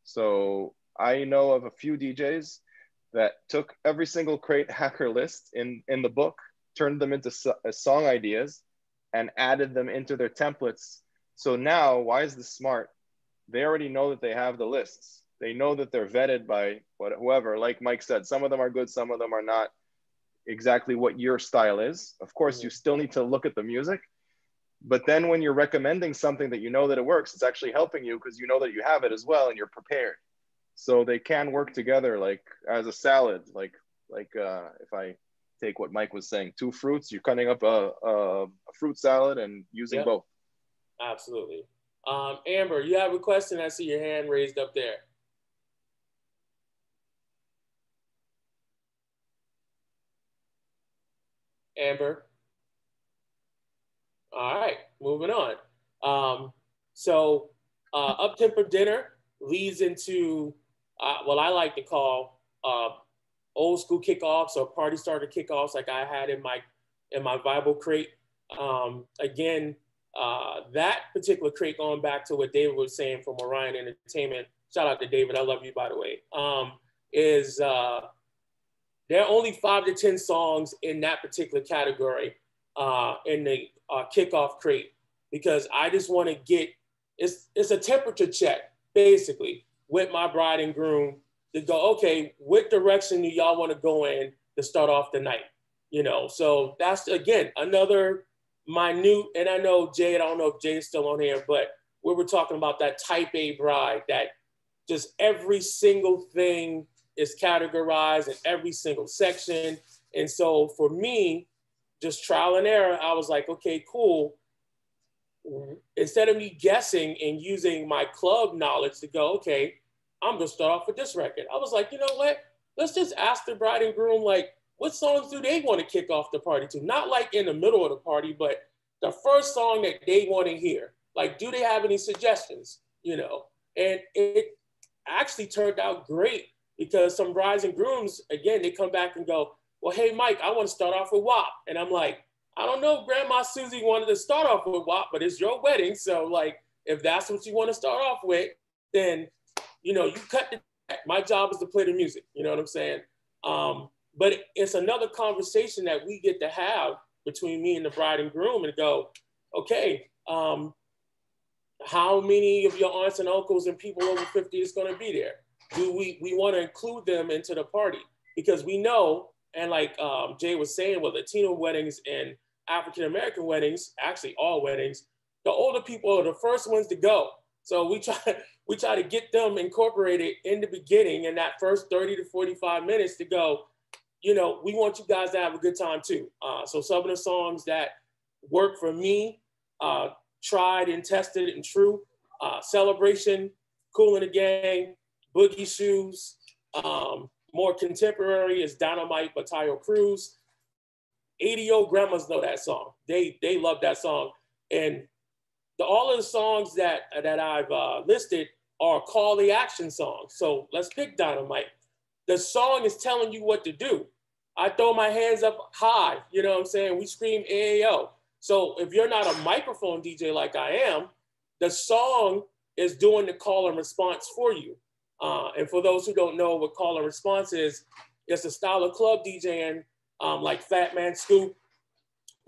So I know of a few DJs that took every single Crate Hacker list in the book, turned them into song ideas, and added them into their templates. So now, why is this smart? They already know that they have the lists. They know that they're vetted by whoever. Like Mike said, some of them are good, some of them are not exactly what your style is. Of course, you still need to look at the music, but then when you're recommending something that you know that it works, it's actually helping you because you know that you have it as well and you're prepared. So they can work together like as a salad. Like if I take what Mike was saying, 2 fruits, you're cutting up a fruit salad and using both. Absolutely. Amber, you have a question? I see your hand raised up there. Amber. All right, moving on. So up-tempo dinner leads into what I like to call old school kickoffs or party starter kickoffs, like I had in my Bible crate. Again, that particular crate, going back to what David was saying from Orion Entertainment, shout out to David, I love you by the way, is there are only 5 to 10 songs in that particular category in the kickoff crate, because I just want to get, it's a temperature check basically with my bride and groom to go, okay, what direction do y'all want to go in to start off the night? You know, so that's, again, another minute, and I know Jay, I don't know if Jay's still on here, but we were talking about that type A bride, that just every single thing is categorized in every single section. And so for me, just trial and error, I was like, okay, cool. Instead of me guessing and using my club knowledge to go, okay, I'm gonna start off with this record, I was like, you know what? Let's just ask the bride and groom, like, what songs do they want to kick off the party to? Not like in the middle of the party, but the first song that they want to hear. Like, do they have any suggestions? You know, and it actually turned out great, because some brides and grooms, again, they come back and go, well, hey, Mike, I want to start off with WAP. And I'm like, I don't know, Grandma Susie wanted to start off with WAP, but it's your wedding. So like, if that's what you want to start off with, then, you know, you cut the check. My job is to play the music. You know what I'm saying? But it's another conversation that we get to have between me and the bride and groom and go, okay, how many of your aunts and uncles and people over 50 is going to be there? Do we want to include them into the party? Because we know, and like Jay was saying, with Latino weddings and African-American weddings, actually all weddings, the older people are the first ones to go. So we try to get them incorporated in the beginning, in that first 30 to 45 minutes, to go, you know, we want you guys to have a good time too. So some of the songs that work for me, tried and tested and true, Celebration, Kool and the Gang, Boogie Shoes. More contemporary is Dynamite by Tayo Cruz. 80-year-old grandmas know that song. They love that song. And all of the songs that I've listed are call to action songs. So let's pick Dynamite. The song is telling you what to do. I throw my hands up high, you know what I'm saying? We scream AAO. So if you're not a microphone DJ like I am, the song is doing the call and response for you. And for those who don't know what call and response is, it's a style of club DJing, like Fat Man Scoop,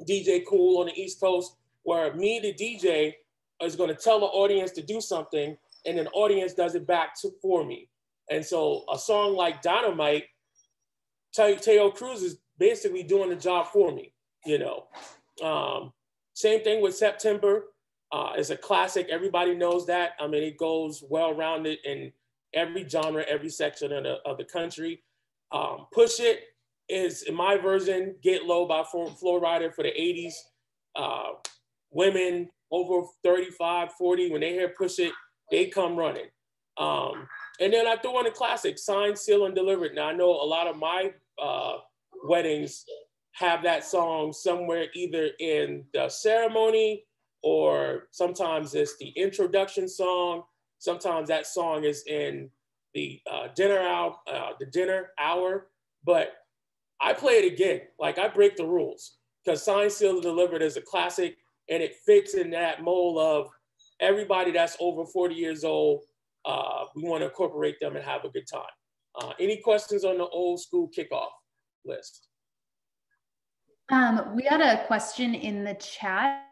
DJ Cool on the East Coast, where me, the DJ, is going to tell the audience to do something, and then the audience does it back for me. And so a song like Dynamite, Tayo Cruz is basically doing the job for me, you know. Same thing with September. It's a classic. Everybody knows that. I mean, it goes well-rounded in every genre, every section of the country. Push It is, in my version, Get Low by Flo Rida for the 80s. Women over 35, 40, when they hear Push It, they come running. And then I throw in a classic, Signed, Sealed, and Delivered. Now, I know a lot of my weddings, have that song somewhere either in the ceremony, or sometimes it's the introduction song. Sometimes that song is in the dinner hour. But I play it again. Like, I break the rules, because Signed, Sealed, and Delivered is a classic, and it fits in that mold of everybody that's over 40 years old. We want to incorporate them and have a good time. Any questions on the Old School Kickoff list? We had a question in the chat,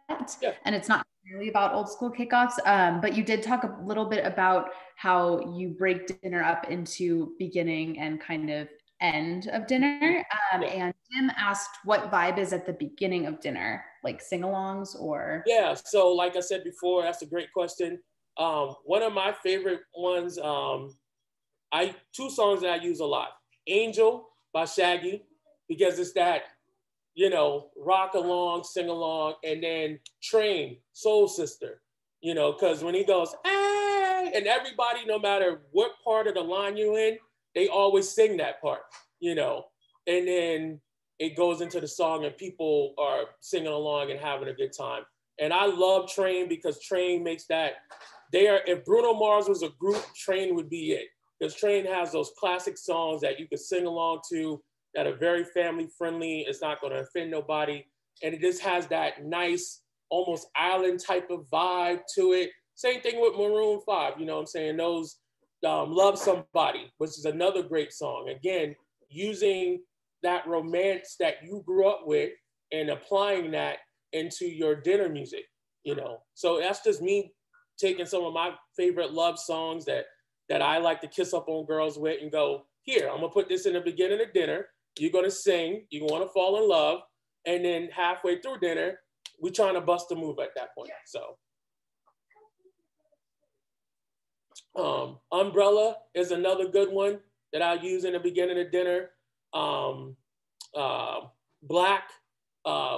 and it's not really about Old School Kickoffs, but you did talk a little bit about how you break dinner up into beginning and kind of end of dinner. And Tim asked what vibe is at the beginning of dinner, like sing-alongs or? Yeah, so like I said before, that's a great question. One of my favorite ones, two songs that I use a lot. Angel by Shaggy, because it's that, rock along, sing along, and then Train, Soul Sister, because when he goes, hey, and everybody, no matter what part of the line you're in, they always sing that part, and then it goes into the song and people are singing along and having a good time. And I love Train, because Train makes that, if Bruno Mars was a group, Train would be it. Because Train has those classic songs that you can sing along to, that are very family friendly. It's not going to offend nobody. And it just has that nice, almost island type of vibe to it. Same thing with Maroon 5, you know what I'm saying? Those Love Somebody, which is another great song. Again, using that romance that you grew up with and applying that into your dinner music, So that's just me taking some of my favorite love songs that I like to kiss up on girls with and go, here, I'm gonna put this in the beginning of dinner. You're gonna sing, you wanna fall in love, and then halfway through dinner, we're trying to bust a move at that point. So Umbrella is another good one that I use in the beginning of dinner. Black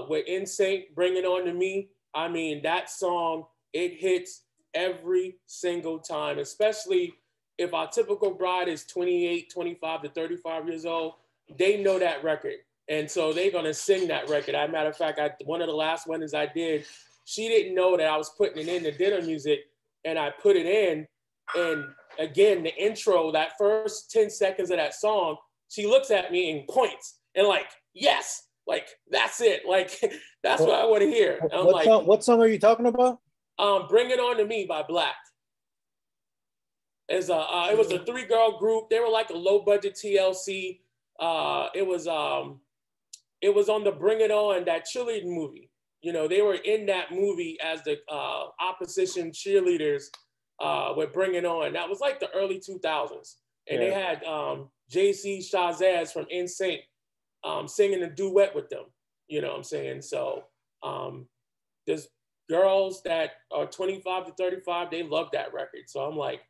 with NSYNC, Bring It On To Me. I mean, that song, it hits every single time, especially if our typical bride is 28, 25 to 35 years old. They know that record. And so they're going to sing that record. As a matter of fact, one of the last ones I did, she didn't know that I was putting it in the dinner music, and I put it in. And again, the intro, that first 10 seconds of that song, she looks at me and points and like, yes, like, that's it. Like, that's what I want to hear. What song are you talking about? Bring It On To Me by Black. It was a 3-girl group. They were like a low budget TLC. It was on the Bring It On, that cheerleading movie. They were in that movie as the opposition cheerleaders with Bring It On. That was like the early 2000s. And they had JC Chazez from NSYNC singing a duet with them. You know what I'm saying? So there's girls that are 25 to 35, they love that record. So I'm like,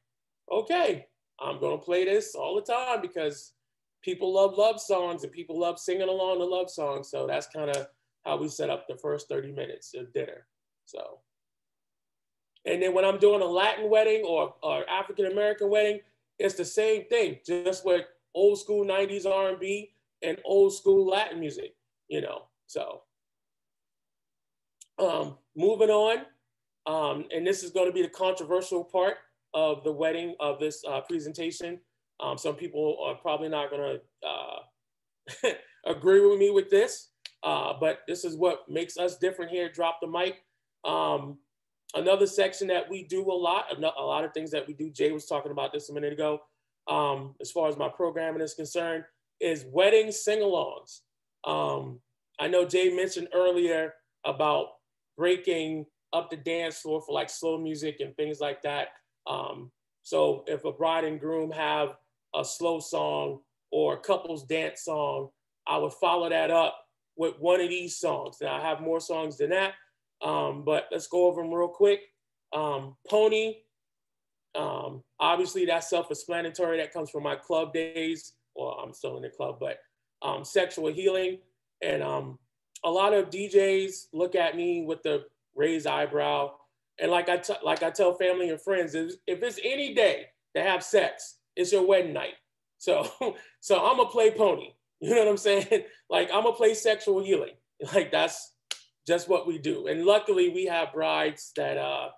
okay, I'm gonna play this all the time, because people love love songs and people love singing along to love songs. So that's kind of how we set up the first 30 minutes of dinner. So, and then when I'm doing a Latin wedding or African-American wedding, it's the same thing, just with old school 90s R&B and old school Latin music, so. Moving on, and this is going to be the controversial part of the wedding of this presentation. Some people are probably not going to agree with me with this, but this is what makes us different here at Drop the Mic. Another section that we do a lot of things that we do, Jay was talking about this a minute ago, as far as my programming is concerned, is wedding sing-alongs. I know Jay mentioned earlier about breaking up the dance floor for like slow music and things like that. So if a bride and groom have a slow song or a couple's dance song, I would follow that up with one of these songs. Now I have more songs than that, but let's go over them real quick. Pony, obviously that's self-explanatory. That comes from my club days. Well, I'm still in the club, but Sexual Healing. And a lot of DJs look at me with the raised eyebrow. And like I tell family and friends, if it's any day to have sex, it's your wedding night. So I'm gonna play Pony, You know what I'm saying? Like, I'm gonna play sexual healing. Like, that's just what we do. And luckily we have brides that are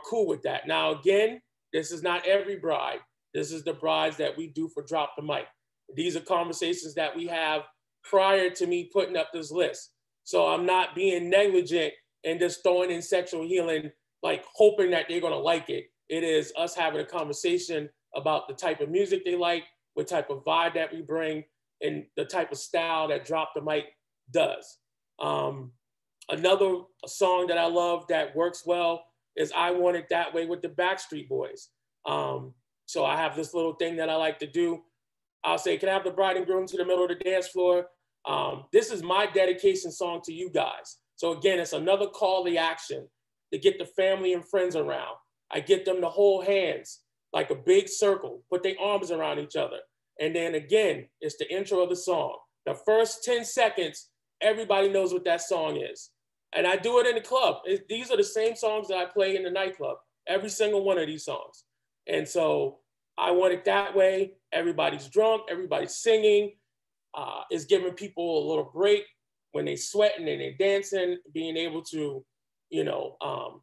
cool with that. Now, again, this is not every bride. This is the brides that we do for Drop the Mic. These are conversations that we have prior to me putting up this list. So I'm not being negligent and just throwing in sexual healing, like hoping that they're gonna like it. It is us having a conversation about the type of music they like, what type of vibe that we bring, and the type of style that Drop the Mic does. Another song that I love that works well is I Want It That Way with the Backstreet Boys. So I have this little thing that I like to do. I'll say, can I have the bride and groom to the middle of the dance floor? This is my dedication song to you guys. So again, it's another call to action to get the family and friends around. I get them to hold hands like a big circle, put their arms around each other. And then again, it's the intro of the song. The first 10 seconds, everybody knows what that song is. And I do it in the club. These are the same songs that I play in the nightclub, every single one of these songs. And so I Want It That Way. Everybody's drunk, everybody's singing. It's giving people a little break when they sweating and they're dancing, being able to, you know,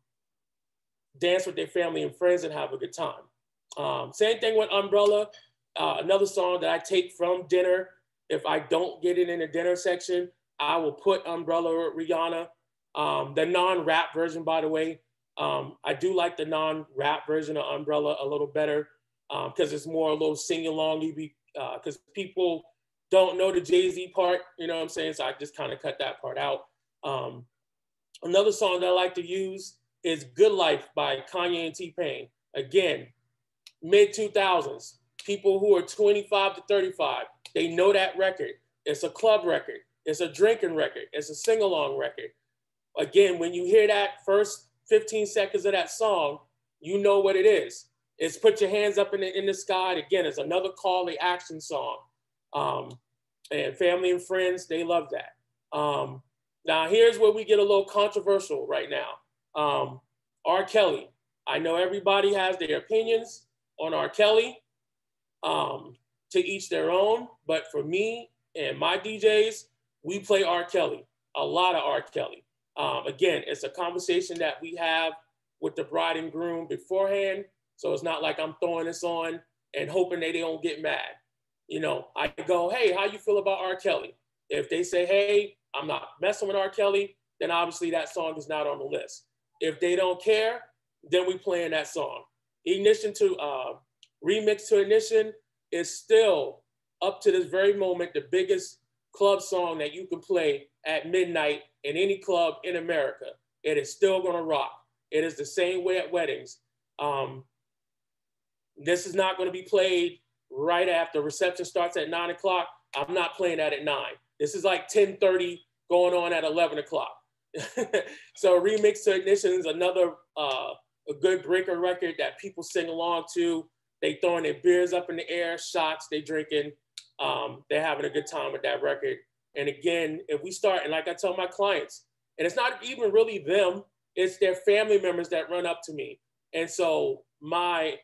dance with their family and friends and have a good time. Same thing with Umbrella. Another song that I take from dinner. If I don't get it in the dinner section, I will put Umbrella or Rihanna. The non-rap version, by the way, I do like the non-rap version of Umbrella a little better because it's more a little sing-along, because people don't know the Jay-Z part, you know what I'm saying? So I just kind of cut that part out. Another song that I like to use is Good Life by Kanye and T-Pain. Again, mid-2000s, people who are 25 to 35, they know that record. It's a club record. It's a drinking record. It's a sing-along record. Again, when you hear that first 15 seconds of that song, you know what it is. It's Put Your Hands Up in the Sky. Again, it's another call to action song. And family and friends, they love that. Now, here's where we get a little controversial right now. R. Kelly. I know everybody has their opinions on R. Kelly. To each their own. But for me and my DJs, we play R. Kelly. A lot of R. Kelly. Again, it's a conversation that we have with the bride and groom beforehand. So it's not like I'm throwing this on and hoping they don't get mad. You know, I go, hey, how you feel about R. Kelly? If they say, hey, I'm not messing with R. Kelly, then obviously that song is not on the list. If they don't care, then we playing that song. Remix to Ignition is still, up to this very moment, the biggest club song that you can play at midnight in any club in America. It is still gonna rock. It is the same way at weddings. This is not gonna be played right after reception starts at 9 o'clock. I'm not playing that at 9. This is like 10:30 going on at 11 o'clock. So Remix to Ignition is another a good breaker record that people sing along to. They throwing their beers up in the air, shots, they drinking. They're having a good time with that record. And again, if we start, and like I tell my clients, and it's not even really them, it's their family members that run up to me. And so my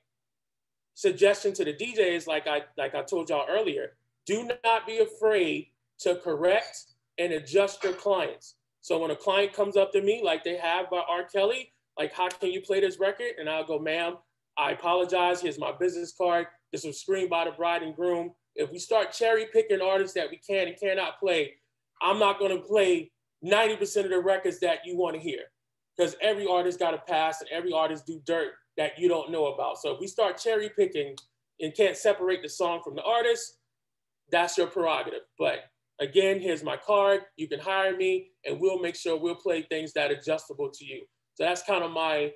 suggestion to the DJs, like I told y'all earlier, do not be afraid to correct and adjust your clients. So when a client comes up to me, like they have by R. Kelly, like, how can you play this record? And I'll go, ma'am, I apologize. Here's my business card. This was screened by the bride and groom. If we start cherry picking artists that we can and cannot play, I'm not going to play 90% of the records that you want to hear, because every artist got a pass and every artist do dirt that you don't know about. So if we start cherry picking and can't separate the song from the artist, that's your prerogative. But again, here's my card. You can hire me and we'll make sure we'll play things that are adjustable to you. So that's kind of my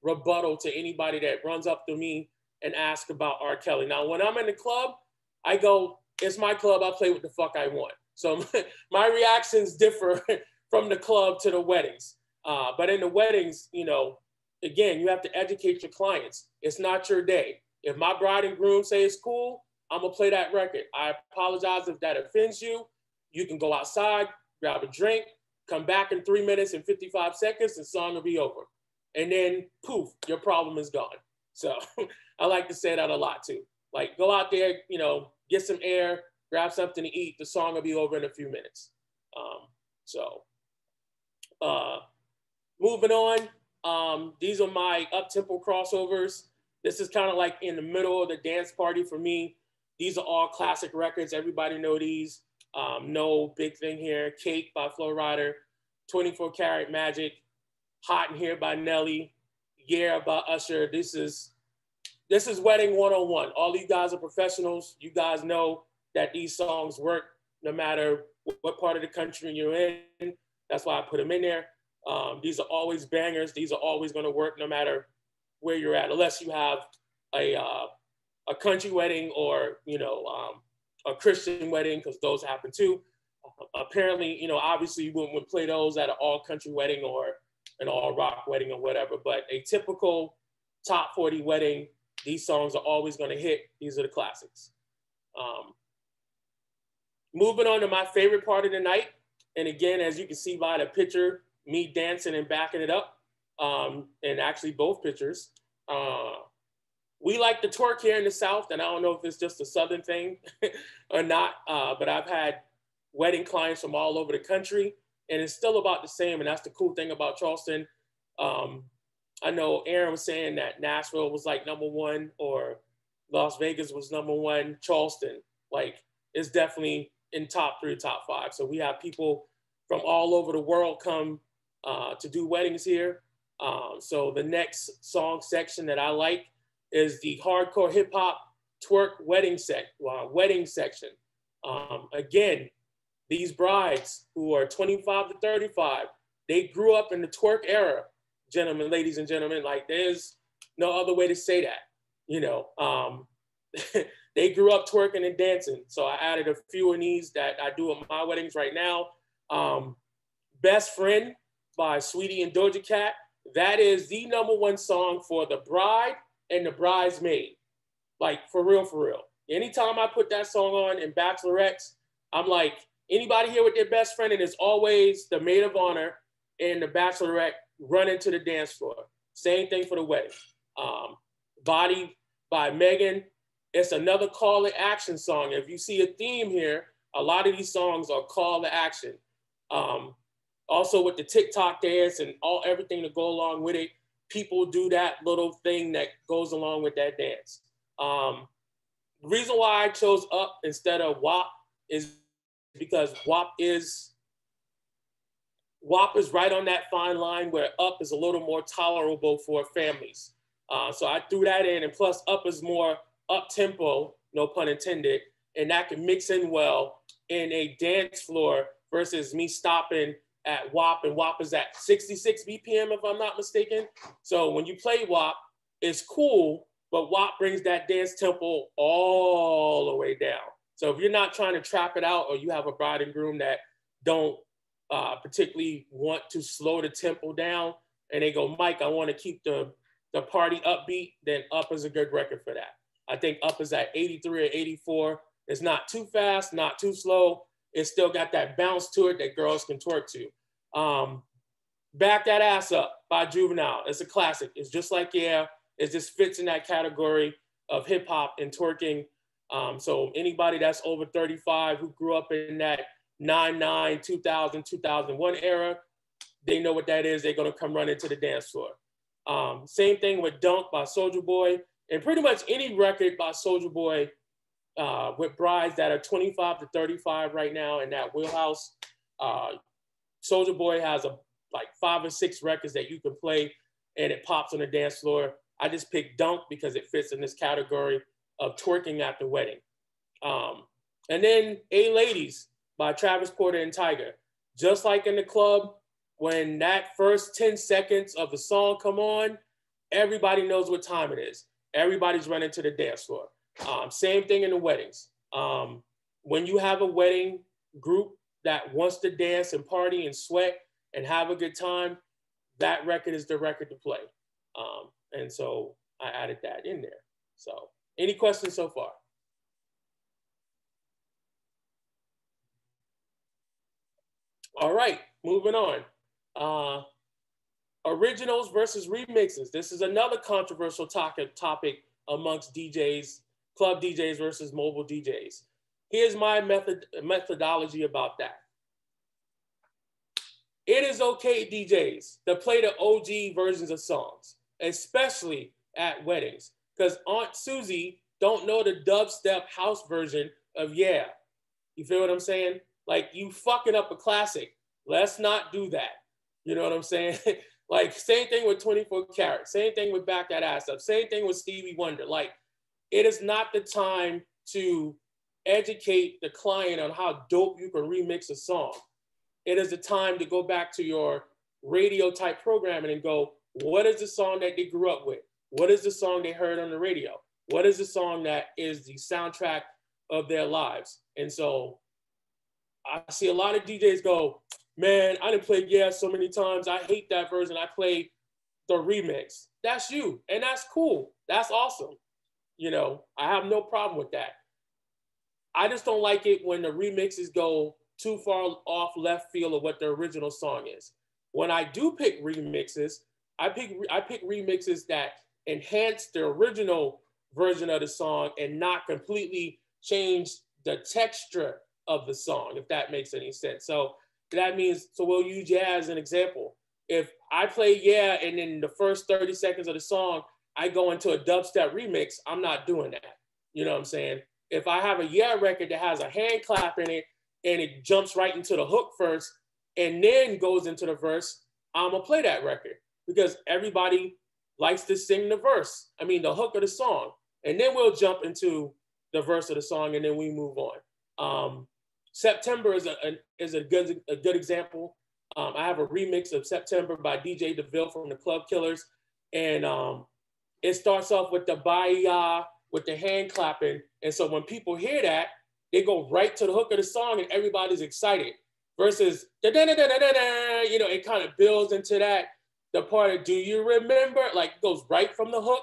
rebuttal to anybody that runs up to me and asks about R. Kelly. Now, when I'm in the club, I go, it's my club. I'll play what the fuck I want. So my reactions differ from the club to the weddings. But in the weddings, you know, again, you have to educate your clients. It's not your day. If my bride and groom say it's cool, I'm gonna play that record. I apologize if that offends you. You can go outside, grab a drink, come back in 3 minutes and 55 seconds, the song will be over. And then poof, your problem is gone. So I like to say that a lot too. Like, go out there, you know, get some air, grab something to eat. The song will be over in a few minutes. Moving on, these are my up-tempo crossovers. This is kind of like in the middle of the dance party for me. These are all classic records. Everybody know these. No big thing here. Cake by Flo Rida, 24 Karat Magic, Hot in Here by Nelly, Yeah by Usher. This is Wedding 101. All you guys are professionals. You guys know that these songs work no matter what part of the country you're in. That's why I put them in there. These are always bangers. These are always going to work no matter where you're at, unless you have a country wedding or, you know, a Christian wedding, because those happen too. Apparently, you know, obviously you wouldn't play those at an all country wedding or an all rock wedding or whatever, but a typical top 40 wedding, these songs are always going to hit. These are the classics. Moving on to my favorite part of the night. And again, as you can see by the picture, me dancing and backing it up, and actually both pictures. We like to twerk here in the South, and I don't know if it's just a Southern thing or not, but I've had wedding clients from all over the country, and it's still about the same, and that's the cool thing about Charleston. I know Aaron was saying that Nashville was like #1 or Las Vegas was #1. Charleston, like, is definitely in top 3, top 5. So we have people from all over the world come to do weddings here. So the next song section that I like is the hardcore hip hop twerk wedding section. Again, these brides who are 25 to 35, they grew up in the twerk era, gentlemen, ladies and gentlemen. Like, there's no other way to say that, you know. They grew up twerking and dancing. So I added a few of these that I do at my weddings right now. Best Friend by Sweetie and Doja Cat. That is the #1 song for the bride and the bridesmaid. Like, for real, for real. Anytime I put that song on in bachelorettes, I'm like, anybody here with their best friend, and it's always the maid of honor and the bachelorette running to the dance floor. Same thing for the wedding. Body by Megan. It's another call to action song. If you see a theme here, a lot of these songs are call to action. Also with the TikTok dance and everything to go along with it, people do that little thing that goes along with that dance. The reason why I chose Up instead of WAP is because WAP is right on that fine line where Up is a little more tolerable for families. So I threw that in, and plus Up is more up-tempo, no pun intended, and that can mix in well in a dance floor versus me stopping at WAP, and WAP is at 66 BPM if I'm not mistaken. So when you play WAP, it's cool, but WAP brings that dance tempo all the way down. So if you're not trying to trap it out, or you have a bride and groom that don't particularly want to slow the tempo down, and they go, Mike, I want to keep the party upbeat, then Up is a good record for that. I think Up is at 83 or 84. It's not too fast, not too slow. It's still got that bounce to it that girls can twerk to. Back That Ass Up by Juvenile. It's a classic. It's just like, yeah, it just fits in that category of hip hop and twerking. So anybody that's over 35 who grew up in that 99, 2000, 2001 era, they know what that is. They're going to come run into the dance floor. Same thing with Dunk by Soulja Boy, and pretty much any record by Soulja Boy with brides that are 25 to 35 right now in that wheelhouse. Soulja Boy has like 5 or 6 records that you can play and it pops on the dance floor. I just picked Dunk because it fits in this category of twerking at the wedding. And then A Ladies by Travis Porter and Tyga. Just like in the club, when that first 10 seconds of the song come on, everybody knows what time it is. Everybody's running to the dance floor. Same thing in the weddings. When you have a wedding group that wants to dance and party and sweat and have a good time, that record is the record to play. And so I added that in there. So any questions so far? All right, moving on. Originals versus remixes. This is another controversial topic amongst DJs, club DJs versus mobile DJs. Here's my methodology about that. It is okay, DJs, to play the OG versions of songs, especially at weddings, because Aunt Susie don't know the dubstep house version of Yeah. You feel what I'm saying? Like, you fucking up a classic. Let's not do that. You know what I'm saying? Like, same thing with 24 Karat. Same thing with Back That Ass Up. Same thing with Stevie Wonder. Like, it is not the time to educate the client on how dope you can remix a song. It is the time to go back to your radio type programming and go, what is the song that they grew up with? What is the song they heard on the radio? What is the song that is the soundtrack of their lives? And so I see a lot of DJs go, man, I didn't play Yeah so many times. I hate that version. I play the remix. That's you. And that's cool. That's awesome. You know, I have no problem with that. I just don't like it when the remixes go too far off left field of what the original song is. When I do pick remixes, I pick remixes that enhance the original version of the song and not completely change the texture of the song, if that makes any sense. So that means, so we'll use Yeah as an example. If I play Yeah and in the first 30 seconds of the song, I go into a dubstep remix, I'm not doing that. You know what I'm saying? If I have a Yeah record that has a hand clap in it and it jumps right into the hook first and then goes into the verse, I'm gonna play that record because everybody likes to sing the verse. I mean, the hook of the song. And then we'll jump into the verse of the song and then we move on. September is a good example. I have a remix of September by DJ DeVille from the Club Killers. And it starts off with the Bahia, with the hand clapping. And so when people hear that, they go right to the hook of the song and everybody's excited. Versus, you know, it kind of builds into that. The part of Do You Remember? Like, goes right from the hook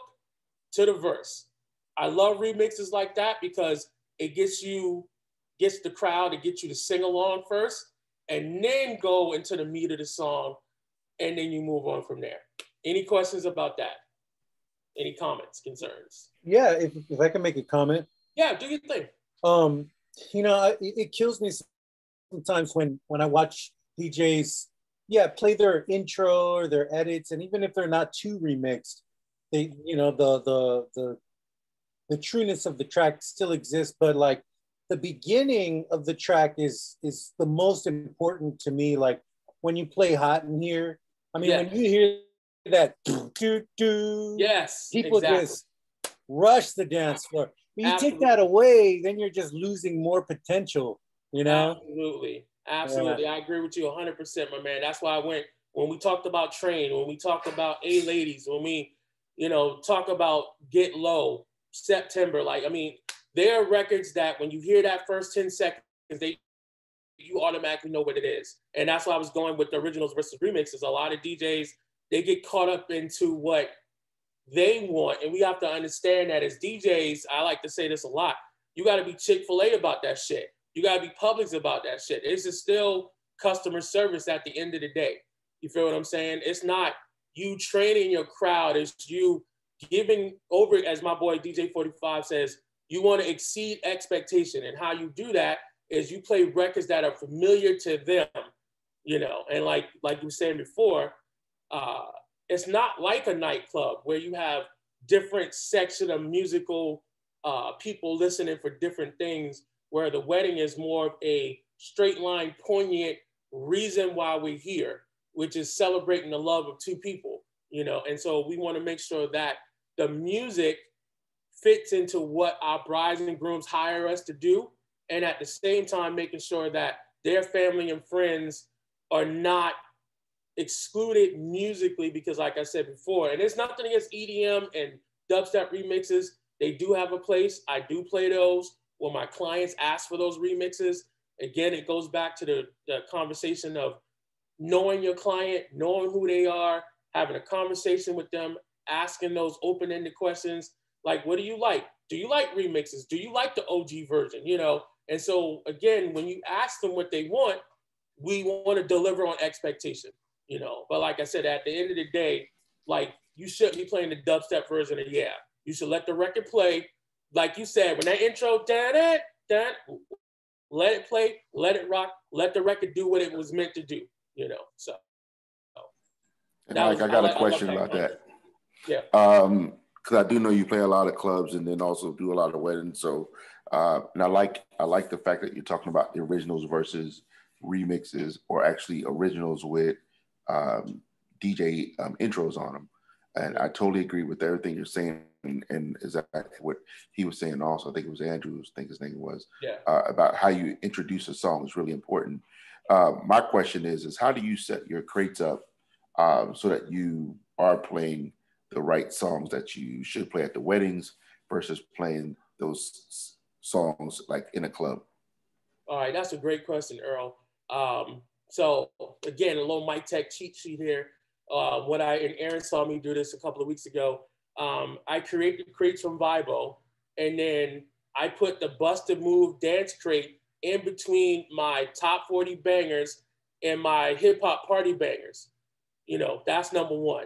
to the verse. I love remixes like that because it gets the crowd to get you to sing along first and then go into the meat of the song and then you move on from there. Any questions about that? Any comments, concerns? Yeah, if I can make a comment. Yeah, do your thing. You know, it kills me sometimes when I watch DJs, play their intro or their edits, and even if they're not too remixed, they, you know, the trueness of the track still exists, but like the beginning of the track is the most important to me. Like when you play Hot in Here, I mean, when you hear that yes, people exactly. just rush the dance floor. When you take that away, then you're just losing more potential, you know? Absolutely. Yeah. I agree with you 100%, my man. That's why when we talked about Train, when we talked about A-Ladies, when we, you know, talk about Get Low, September, like, I mean, there are records that when you hear that first 10 seconds, you automatically know what it is. And that's why I was going with the originals versus remixes. A lot of DJs, they get caught up into what they want. And we have to understand that as DJs, I like to say this a lot, you got to be Chick-fil-A about that shit. You got to be Publix about that shit. It's just still customer service at the end of the day. You feel what I'm saying? It's not you training your crowd. It's you giving over, as my boy DJ 45 says, you want to exceed expectation. And how you do that is you play records that are familiar to them, you know, and like you were saying before, it's not like a nightclub where you have different section of musical people listening for different things, where the wedding is more of a straight line, poignant reason why we're here, which is celebrating the love of two people, you know? And so we want to make sure that the music fits into what our brides and grooms hire us to do. And at the same time, making sure that their family and friends are not excluded musically, because like I said before, and there's nothing against EDM and dubstep remixes. They do have a place. I do play those when my clients ask for those remixes. Again, it goes back to the conversation of knowing your client, knowing who they are, having a conversation with them, asking those open-ended questions like, what do you like? Do you like remixes? Do you like the OG version? You know, and so again, when you ask them what they want, we want to deliver on expectation, you know. But like I said, at the end of the day, like, you shouldn't be playing the dubstep version of Yeah. You should let the record play. Like you said, when that intro, da-da, that, let it play, let it rock, let the record do what it was meant to do, you know, so. And Mike, I got a question about that. Yeah. Because I do know you play a lot of clubs and then also do a lot of weddings. So, and I like the fact that you're talking about the originals versus remixes, or actually originals with DJ intros on them. And I totally agree with everything you're saying, and exactly what he was saying also. I think it was Andrew, I think his name was, about how you introduce a song is really important. My question is how do you set your crates up so that you are playing the right songs that you should play at the weddings versus playing those songs like in a club? All right, that's a great question, Earl. So again, a little MIKETECH cheat sheet here. And Aaron saw me do this a couple of weeks ago. I created crates from Vibo, and then I put the Busted Move dance crate in between my top 40 bangers and my hip hop party bangers. You know, that's number one.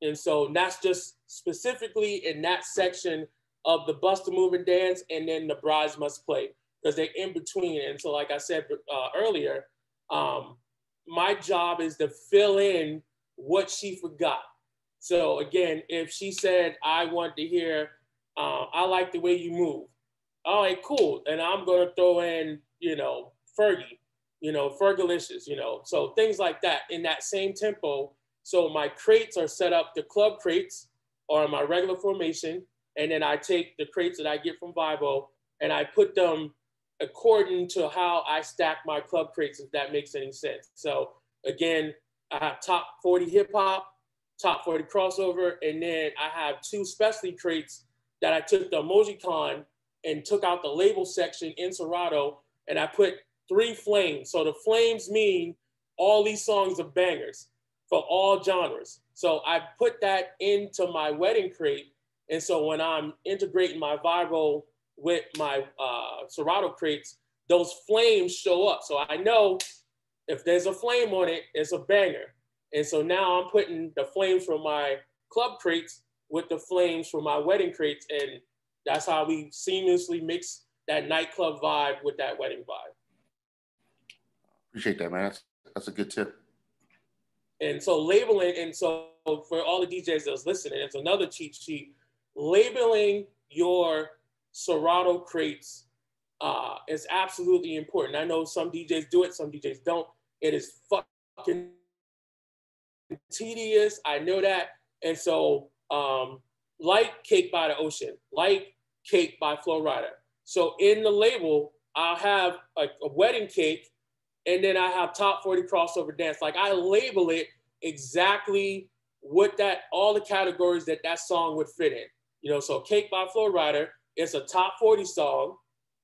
And so that's just specifically in that section of the Busted Move and dance, and then the Brides Must Play, because they're in between. And so, like I said earlier, my job is to fill in what she forgot. So again, if she said, I want to hear, I like the way you move. All right, cool. And I'm going to throw in, you know, Fergie, you know, Fergalicious, you know, so things like that in that same tempo. So my crates are set up, the club crates are my regular formation. And then I take the crates that I get from Vibo and I put them according to how I stack my club crates, if that makes any sense. So again, I have top 40 hip hop, top 40 crossover, and then I have two specialty crates that I took the EmojiCon and took out the label section in Serato, and I put 3 flames. So the flames mean all these songs are bangers for all genres. So I put that into my wedding crate. And so when I'm integrating my Vibo with my Serato crates, those flames show up. So I know if there's a flame on it, it's a banger. And so now I'm putting the flames from my club crates with the flames from my wedding crates. And that's how we seamlessly mix that nightclub vibe with that wedding vibe. Appreciate that, man. That's a good tip. And so labeling, and so for all the DJs that's listening, it's another cheat sheet. Labeling your Serato crates is absolutely important. I know some DJs do it, some DJs don't. It is fucking tedious. I know that. And so like Cake by the Ocean, like Cake by Flo Rida. So in the label, I'll have a wedding cake, and then I have top 40 crossover dance. Like I label it exactly what all the categories that song would fit in. You know, so Cake by Flo Rida, it's a top 40 song.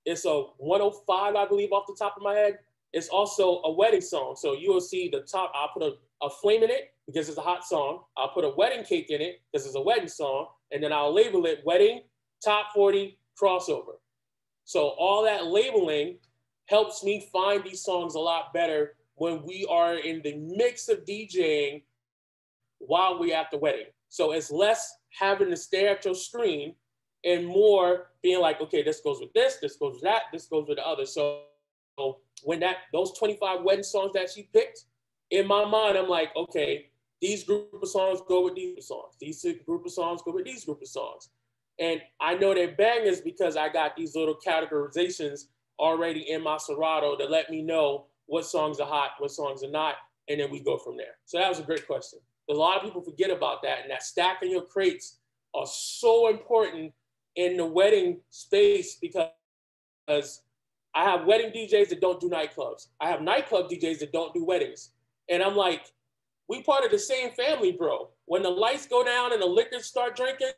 It's a 105, I believe, off the top of my head. It's also a wedding song. So you will see the top, I'll put a flame in it because it's a hot song. I'll put a wedding cake in it because it's a wedding song. And then I'll label it wedding, top 40, crossover. So all that labeling helps me find these songs a lot better when we are in the mix of DJing while we're at the wedding. So it's less having to stare at your screen and more being like, okay, this goes with this goes with that, this goes with the other. So when those 25 wedding songs that she picked, in my mind, I'm like, okay, these group of songs go with these songs. These group of songs go with these group of songs. And I know they're bangers because I got these little categorizations already in my Serato to let me know what songs are hot, what songs are not, and then we go from there. So that was a great question. A lot of people forget about that, and that stacking your crates are so important in the wedding space because I have wedding DJs that don't do nightclubs. I have nightclub DJs that don't do weddings. And I'm like, we part of the same family, bro. When the lights go down and the liquors start drinking,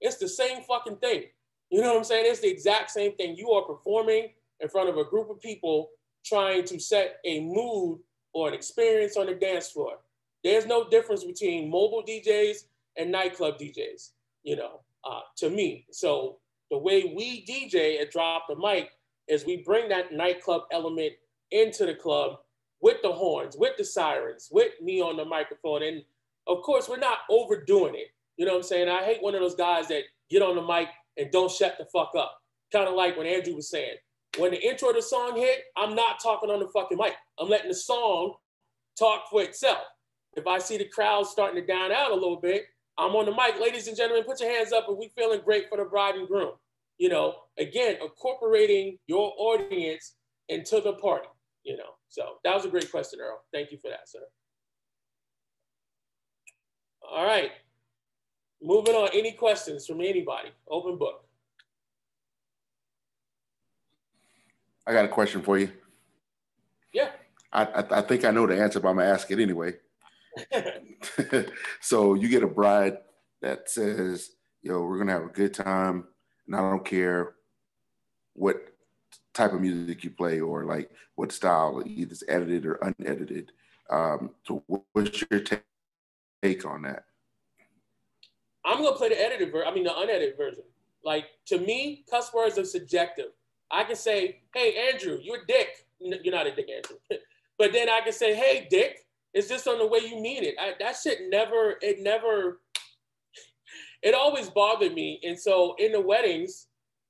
it's the same fucking thing. You know what I'm saying? It's the exact same thing. You are performing in front of a group of people trying to set a mood or an experience on the dance floor. There's no difference between mobile DJs and nightclub DJs, you know, to me. So the way we DJ at Drop the Mic is we bring that nightclub element into the club with the horns, with the sirens, with me on the microphone. And of course, we're not overdoing it. You know what I'm saying? I hate one of those guys that get on the mic and don't shut the fuck up. kind of like when Andrew was saying, when the intro of the song hit, I'm not talking on the fucking mic. I'm letting the song talk for itself. If I see the crowd starting to down out a little bit, I'm on the mic. Ladies and gentlemen, put your hands up if we feeling great for the bride and groom. You know, again, incorporating your audience into the party, you know. So that was a great question, Earl. Thank you for that, sir. All right. Moving on. Any questions from anybody? Open book. I got a question for you. Yeah. I think I know the answer, but I'm gonna ask it anyway. So you get a bride that says, yo, we're gonna have a good time, and I don't care what type of music you play or like what style, either it's edited or unedited. So what's your take on that? I'm gonna play the the unedited version. Like, to me, cuss words are subjective. I can say, hey, Andrew, you're a dick. You're not a dick, Andrew. But then I can say, hey, dick, it's just on the way you mean it. That shit it always bothered me. And so in the weddings,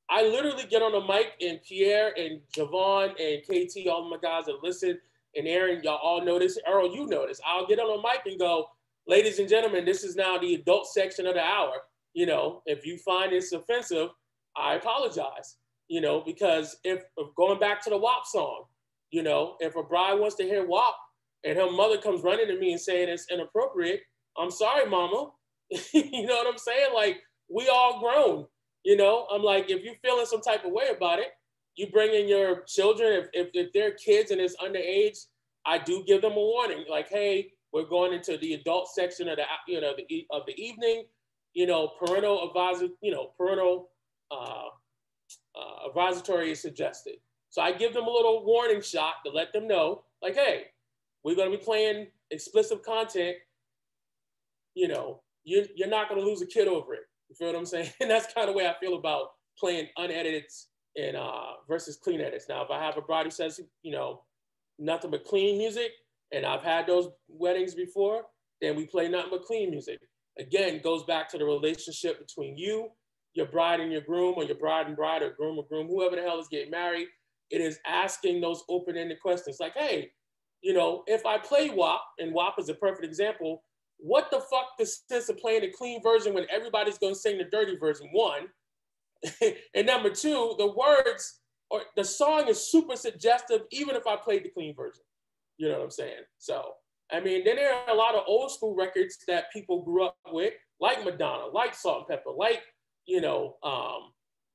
I literally get on the mic, and Pierre and Javon and KT, all of my guys that listen, and Aaron, y'all all know this. Earl, you know this. I'll get on the mic and go, ladies and gentlemen, this is now the adult section of the hour. You know, if you find this offensive, I apologize. You know, because if going back to the WAP song, you know, if a bride wants to hear WAP and her mother comes running to me and saying it's inappropriate, I'm sorry, mama. You know what I'm saying? Like, we all grown, you know? I'm like, if you're feeling some type of way about it, you bring in your children. If they're kids and it's underage, I do give them a warning. Like, hey, we're going into the adult section of the evening, you know, parental advisory is suggested. So I give them a little warning shot to let them know, like, hey, we're going to be playing explicit content. You know, you're not going to lose a kid over it. You feel what I'm saying? And that's kind of the way I feel about playing unedited and versus clean edits. Now, if I have a bride who says, you know, nothing but clean music, and I've had those weddings before, then we play nothing but clean music. Again, it goes back to the relationship between you, your bride and your groom, or your bride and bride, or groom, whoever the hell is getting married. It is asking those open-ended questions like, hey, you know, if I play WAP, and WAP is a perfect example, what the fuck the sense of playing a clean version when everybody's going to sing the dirty version, one? And number two, the words or the song is super suggestive, even if I played the clean version. You know what I'm saying? So, I mean, then there are a lot of old school records that people grew up with, like Madonna, like Salt and Pepper, like, you know,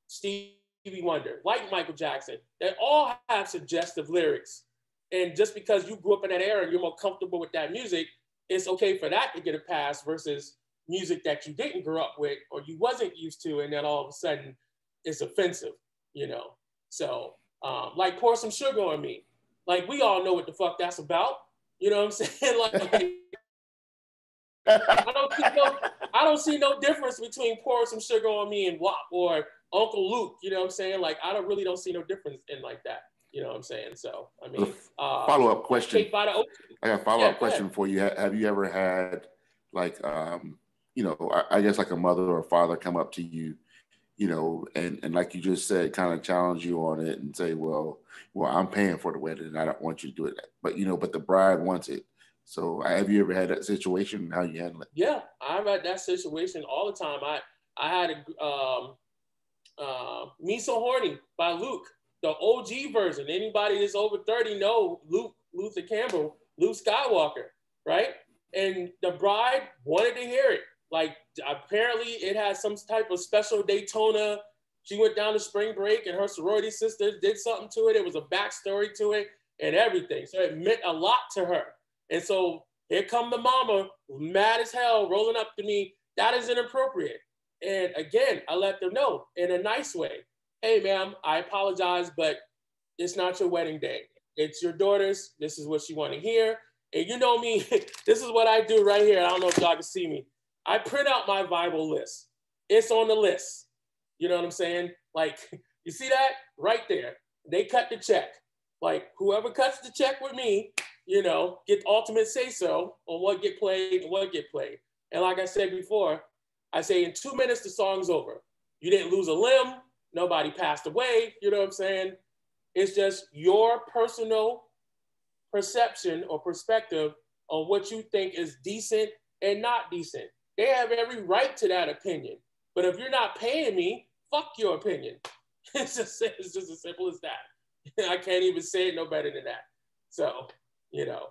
Stevie Wonder, like Michael Jackson. They all have suggestive lyrics. And just because you grew up in that era and you're more comfortable with that music, it's okay for that to get a pass versus music that you didn't grow up with or you wasn't used to, and then all of a sudden it's offensive, you know? So, like Pour Some Sugar on Me. Like, we all know what the fuck that's about. You know what I'm saying? Like, I don't see no difference between Pour Some Sugar on Me and WAP or Uncle Luke. You know what I'm saying? Like, I really don't see no difference in like that. You know what I'm saying? So, I mean, follow-up question. I got a follow-up question for you. Have you ever had, like, you know, I guess like a mother or a father come up to you, you know, and like you just said, kind of challenge you on it and say, well, I'm paying for the wedding and I don't want you to do it. But, you know, but the bride wants it. So have you ever had that situation and how you handle it? Yeah, I've had that situation all the time. I had Me So Horny by Luke, the OG version. Anybody that's over 30 know Luther Campbell, Luke Skywalker, right? And the bride wanted to hear it. Like, apparently it had some type of special Daytona. She went down to spring break and her sorority sisters did something to it. It was a backstory to it and everything. So it meant a lot to her. And so here come the mama, mad as hell, rolling up to me. That is inappropriate. And again, I let them know in a nice way. Hey, ma'am, I apologize, but it's not your wedding day. It's your daughter's. This is what she want to hear. And you know me, this is what I do right here. I don't know if y'all can see me. I print out my Bible list. It's on the list. You know what I'm saying? Like, you see that? Right there. They cut the check. Like, whoever cuts the check with me, you know, get ultimate say-so on what get played and what get played. And like I said before, I say in 2 minutes, the song's over. You didn't lose a limb, Nobody passed away. You know what I'm saying? It's just your personal perception or perspective on what you think is decent and not decent. They have every right to that opinion. But if you're not paying me, fuck your opinion. It's just as simple as that. I can't even say it no better than that. So, you know,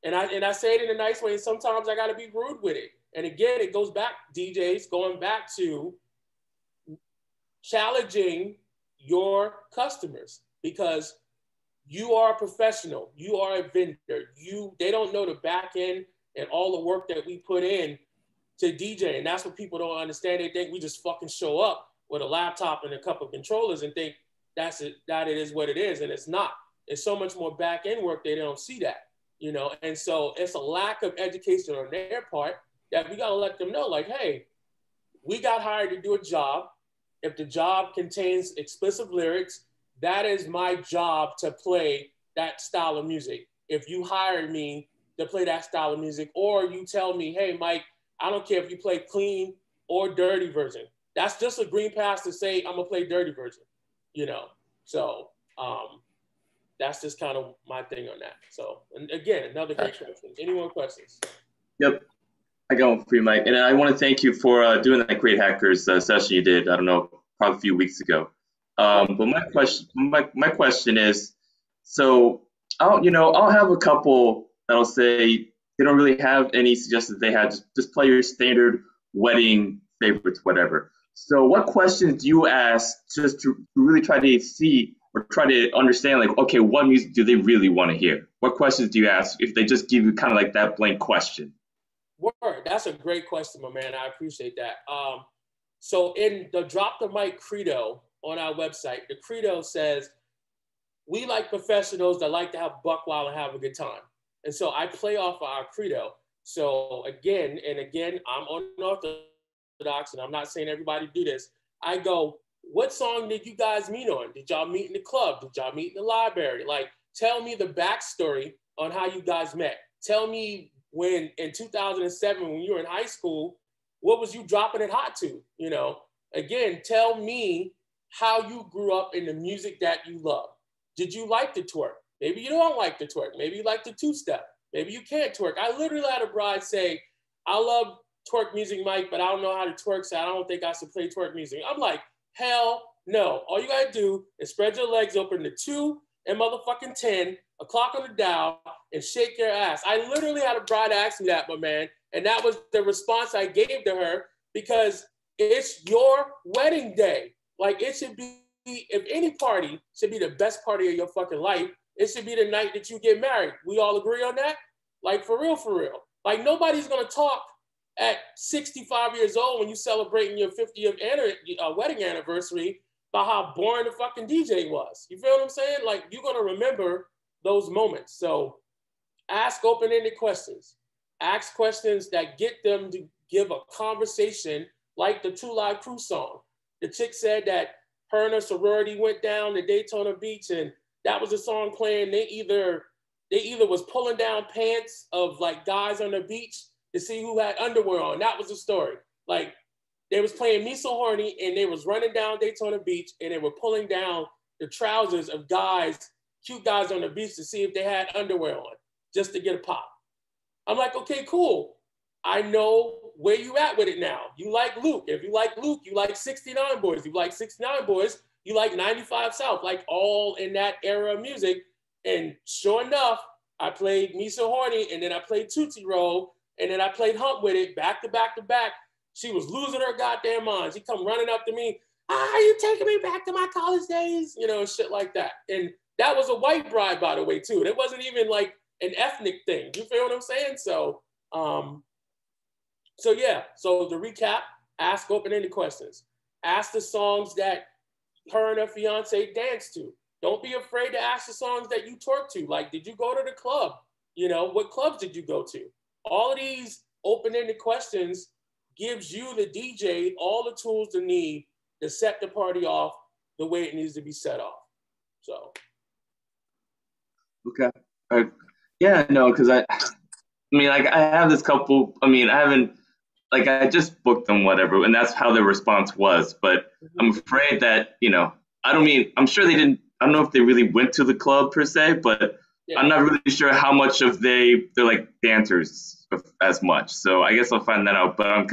and I say it in a nice way. And sometimes I got to be rude with it. And again, it goes back, DJs, going back to challenging your customers, because you are a professional. You are a vendor. They don't know the back end and all the work that we put in to DJ. And that's what people don't understand. They think we just fucking show up with a laptop and a couple of controllers and think that it is what it is. And it's not. It's so much more back end work. They don't see that, you know? And so it's a lack of education on their part that we got to let them know, like, hey, we got hired to do a job. If the job contains explicit lyrics, that is my job to play that style of music. If you hire me to play that style of music, or you tell me, hey, Mike, I don't care if you play clean or dirty version. That's just a green pass to say I'm gonna play dirty version, you know? So that's just kind of my thing on that. So, and again, another great question. Any more questions? Yep. I got one for you, Mike. And I want to thank you for doing that Great Hackers session you did, I don't know, probably a few weeks ago. But my question is, so I'll have a couple that'll say they don't really have any suggestions they had, just play your standard wedding favorites, whatever. So what questions do you ask just to really try to see or try to understand, like, okay, what music do they really want to hear? What questions do you ask if they just give you kind of like that blank question? Word, that's a great question, my man. I appreciate that. So in the Drop the Mic credo on our website, the credo says, we like professionals that like to have buck wild and have a good time. And so I play off of our credo. So again, I'm unorthodox, and I'm not saying everybody do this. I go, what song did you guys meet on? Did y'all meet in the club? Did y'all meet in the library? Like, tell me the backstory on how you guys met. Tell me when in 2007, when you were in high school, what was you dropping it hot to? You know, again, tell me how you grew up in the music that you love. Did you like the twerk? Maybe you don't like the twerk. Maybe you like the two-step. Maybe you can't twerk. I literally had a bride say, I love twerk music, Mike, but I don't know how to twerk, so I don't think I should play twerk music. I'm like, hell no. All you gotta do is spread your legs open to 2 and motherfucking 10, a clock on the dial, and shake your ass. I literally had a bride ask me that, my man, and that was the response I gave to her, because it's your wedding day. Like, it should be, if any party should be the best party of your fucking life, it should be the night that you get married. We all agree on that? Like, for real, for real. Like, nobody's gonna talk at 65 years old when you celebrating your 50th wedding anniversary about how boring the fucking DJ was. You feel what I'm saying? Like, you're gonna remember those moments. So ask open-ended questions. Ask questions that get them to give a conversation, like the 2 Live Crew song. The chick said that her and her sorority went down to Daytona Beach, and that was a song playing. They either was pulling down pants of like guys on the beach to see who had underwear on. That was the story. Like, they was playing Me So Horny, and they was running down Daytona Beach, and they were pulling down the trousers of guys, cute guys on the beach, to see if they had underwear on, just to get a pop. I'm like, okay, cool. I know where you at with it now. You like Luke. If you like Luke, you like 69 Boys. You like 69 Boys, you like 95 South, like all in that era of music. And sure enough, I played Me So Horny, and then I played Tootsie Roll, and then I played Hump with it, back to back to back. She was losing her goddamn mind. She come running up to me, are you taking me back to my college days? You know, shit like that. And that was a white bride, by the way, too. It wasn't even like an ethnic thing. You feel what I'm saying? So, yeah. So to recap, ask open-ended questions. Ask the songs that her and her fiance dance to. Don't be afraid to ask the songs that you twerk to. Like, did you go to the club? You know, what clubs did you go to? All of these open-ended questions gives you, the DJ, all the tools to need to set the party off the way it needs to be set off. So. Okay. Yeah, no, because I mean, like, I have this couple, I mean, I haven't like I just booked them, whatever, and that's how their response was. But I'm afraid that, you know, I'm sure they didn't, I don't know if they really went to the club per se, but I'm not really sure how much of they're like dancers as much. So I guess I'll find that out. But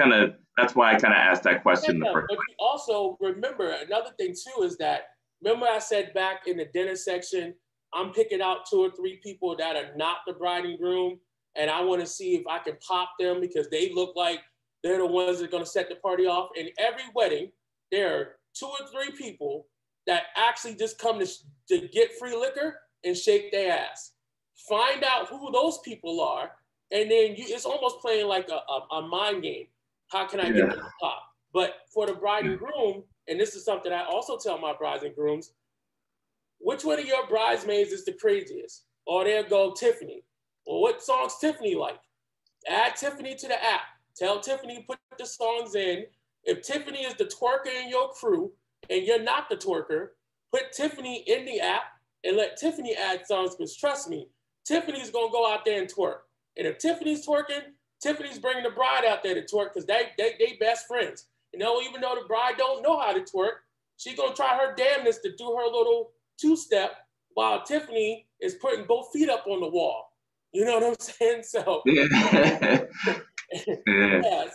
that's why I kind of asked that question in the first place. But you also remember another thing too is that, remember I said back in the dinner section, I'm picking out 2 or 3 people that are not the bride and groom, and I want to see if I can pop them because they look like they're the ones that are going to set the party off. In every wedding, there are 2 or 3 people that actually just come to get free liquor and shake their ass. Find out who those people are, and then it's almost playing like a mind game. How can I get them to pop? But for the bride and groom, and this is something I also tell my brides and grooms, which one of your bridesmaids is the craziest? Or there go Tiffany. Well, what songs Tiffany like? Add Tiffany to the app. Tell Tiffany to put the songs in. If Tiffany is the twerker in your crew and you're not the twerker, put Tiffany in the app and let Tiffany add songs, because trust me, Tiffany's gonna go out there and twerk. And if Tiffany's twerking, Tiffany's bringing the bride out there to twerk because they best friends. You know, even though the bride don't know how to twerk, she's gonna try her damnedest to do her little 2-step while Tiffany is putting both feet up on the wall. You know what I'm saying? So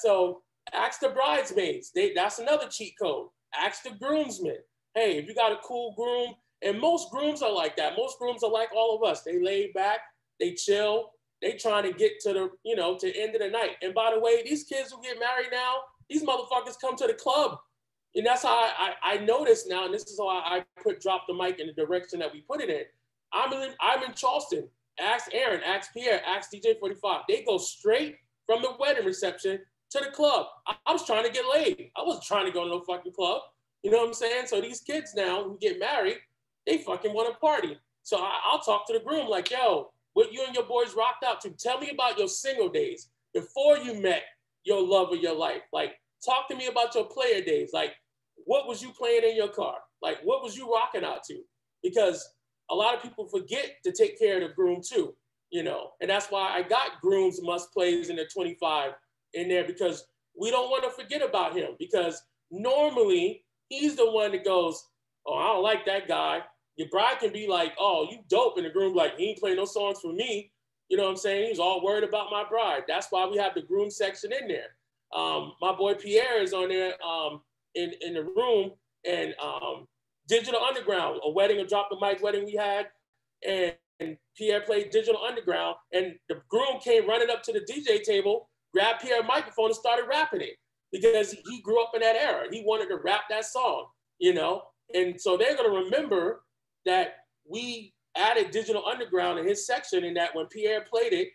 so ask the bridesmaids. That's another cheat code. Ask the groomsmen. Hey, if you got a cool groom, and most grooms are like that. Most grooms are like all of us. They lay back, they chill, they trying to get to the, you know, to the end of the night. And by the way, these kids who get married now, these motherfuckers come to the club. And that's how I notice now, and this is how I drop the mic in the direction that we put it in. I'm in Charleston. Ask Aaron, ask Pierre, ask DJ 45. They go straight from the wedding reception to the club. I was trying to get laid. I wasn't trying to go to no fucking club. You know what I'm saying? So these kids now who get married, they fucking want to party. So I'll talk to the groom like, yo, what you and your boys rocked out to? Tell me about your single days before you met your love of your life. Like, talk to me about your player days. Like, what was you playing in your car? Like, what was you rocking out to? Because a lot of people forget to take care of the groom too, you know? And that's why I got grooms must plays in the 25 in there, because we don't want to forget about him, because normally he's the one that goes, oh, I don't like that guy. Your bride can be like, oh, you dope. And the groom like, he ain't playing no songs for me. You know what I'm saying? He's all worried about my bride. That's why we have the groom section in there. My boy Pierre is on there in the room, and Digital Underground, a wedding, a drop the mic wedding we had, and Pierre played Digital Underground, and the groom came running up to the DJ table, grabbed Pierre's microphone and started rapping it, because he grew up in that era. He wanted to rap that song, you know? And so they're gonna remember that we added Digital Underground in his section, and that when Pierre played it,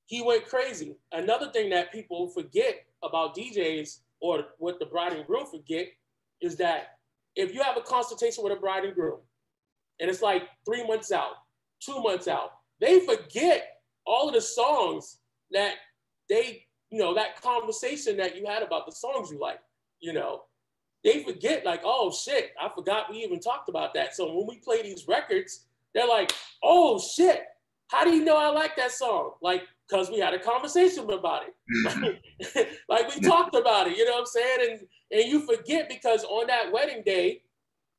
he went crazy. Another thing that people forget about DJs, or what the bride and groom forget, is that if you have a consultation with a bride and groom, and it's like 3 months out, 2 months out, they forget all of the songs that they, you know, that conversation that you had about the songs you like, you know. They forget, like, oh shit, I forgot we even talked about that. So when we play these records, they're like, oh shit, how do you know I like that song? Like, because we had a conversation about it. Like we talked about it, you know what I'm saying? And you forget, because on that wedding day,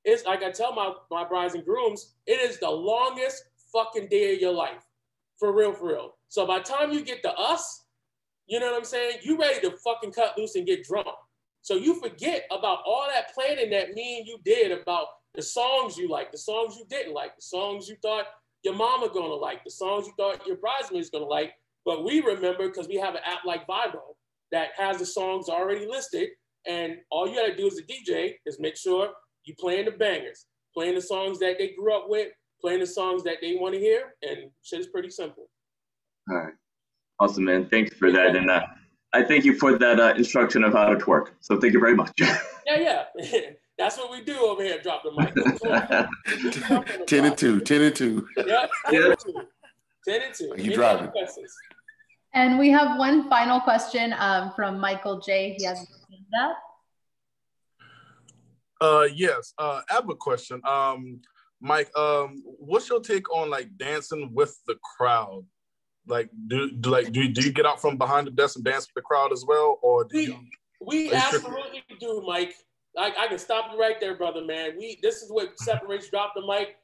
it's like I tell my brides and grooms, it is the longest fucking day of your life. For real, for real. So by the time you get to us, you know what I'm saying? You ready to fucking cut loose and get drunk. So you forget about all that planning that me and you did about the songs you like, the songs you didn't like, the songs you thought your mama gonna like, the songs you thought your bridesmaids gonna like. But we remember, because we have an app like Vibro that has the songs already listed, and all you gotta do as a DJ is make sure you playing the bangers, playing the songs that they grew up with, playing the songs that they want to hear, and shit is pretty simple. All right. Awesome, man. Thanks for that. And I thank you for that instruction of how to twerk. So thank you very much. Yeah. That's what we do over here, drop the mic. 10 and 2, 10 and 2. Yep, 10 and 2. 10 and 2. You driving. And we have one final question from Michael J. He has his hand up. Yes, I have a question. Mike, what's your take on like dancing with the crowd? Like, do you get out from behind the desk and dance with the crowd as well, or we absolutely do, Mike. I can stop you right there, brother, man. This is what separates Drop the Mic.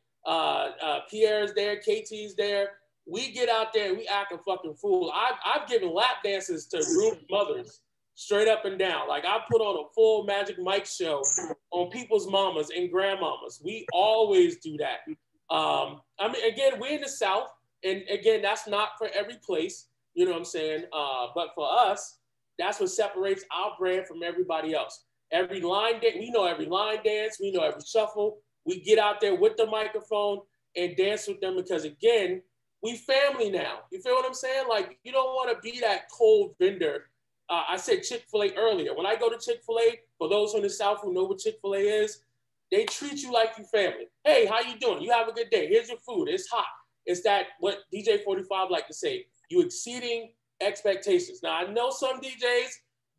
Pierre's there, KT's there. We get out there and we act a fucking fool. I've given lap dances to groom mothers, straight up and down. Like, I put on a full Magic Mike show on people's mamas and grandmamas. We always do that. I mean, again, we're in the South, and again, that's not for every place. You know what I'm saying? But for us, that's what separates our brand from everybody else. Every line dance, we know every line dance, we know every shuffle. We get out there with the microphone and dance with them because, again, we family now. You feel what I'm saying? Like, you don't want to be that cold vendor. I said Chick-fil-A earlier. When I go to Chick-fil-A, for those in the South who know what Chick-fil-A is, they treat you like you family. Hey, how you doing? You have a good day. Here's your food. It's hot. It's that what DJ 45 like to say, you exceeding expectations. Now, I know some DJs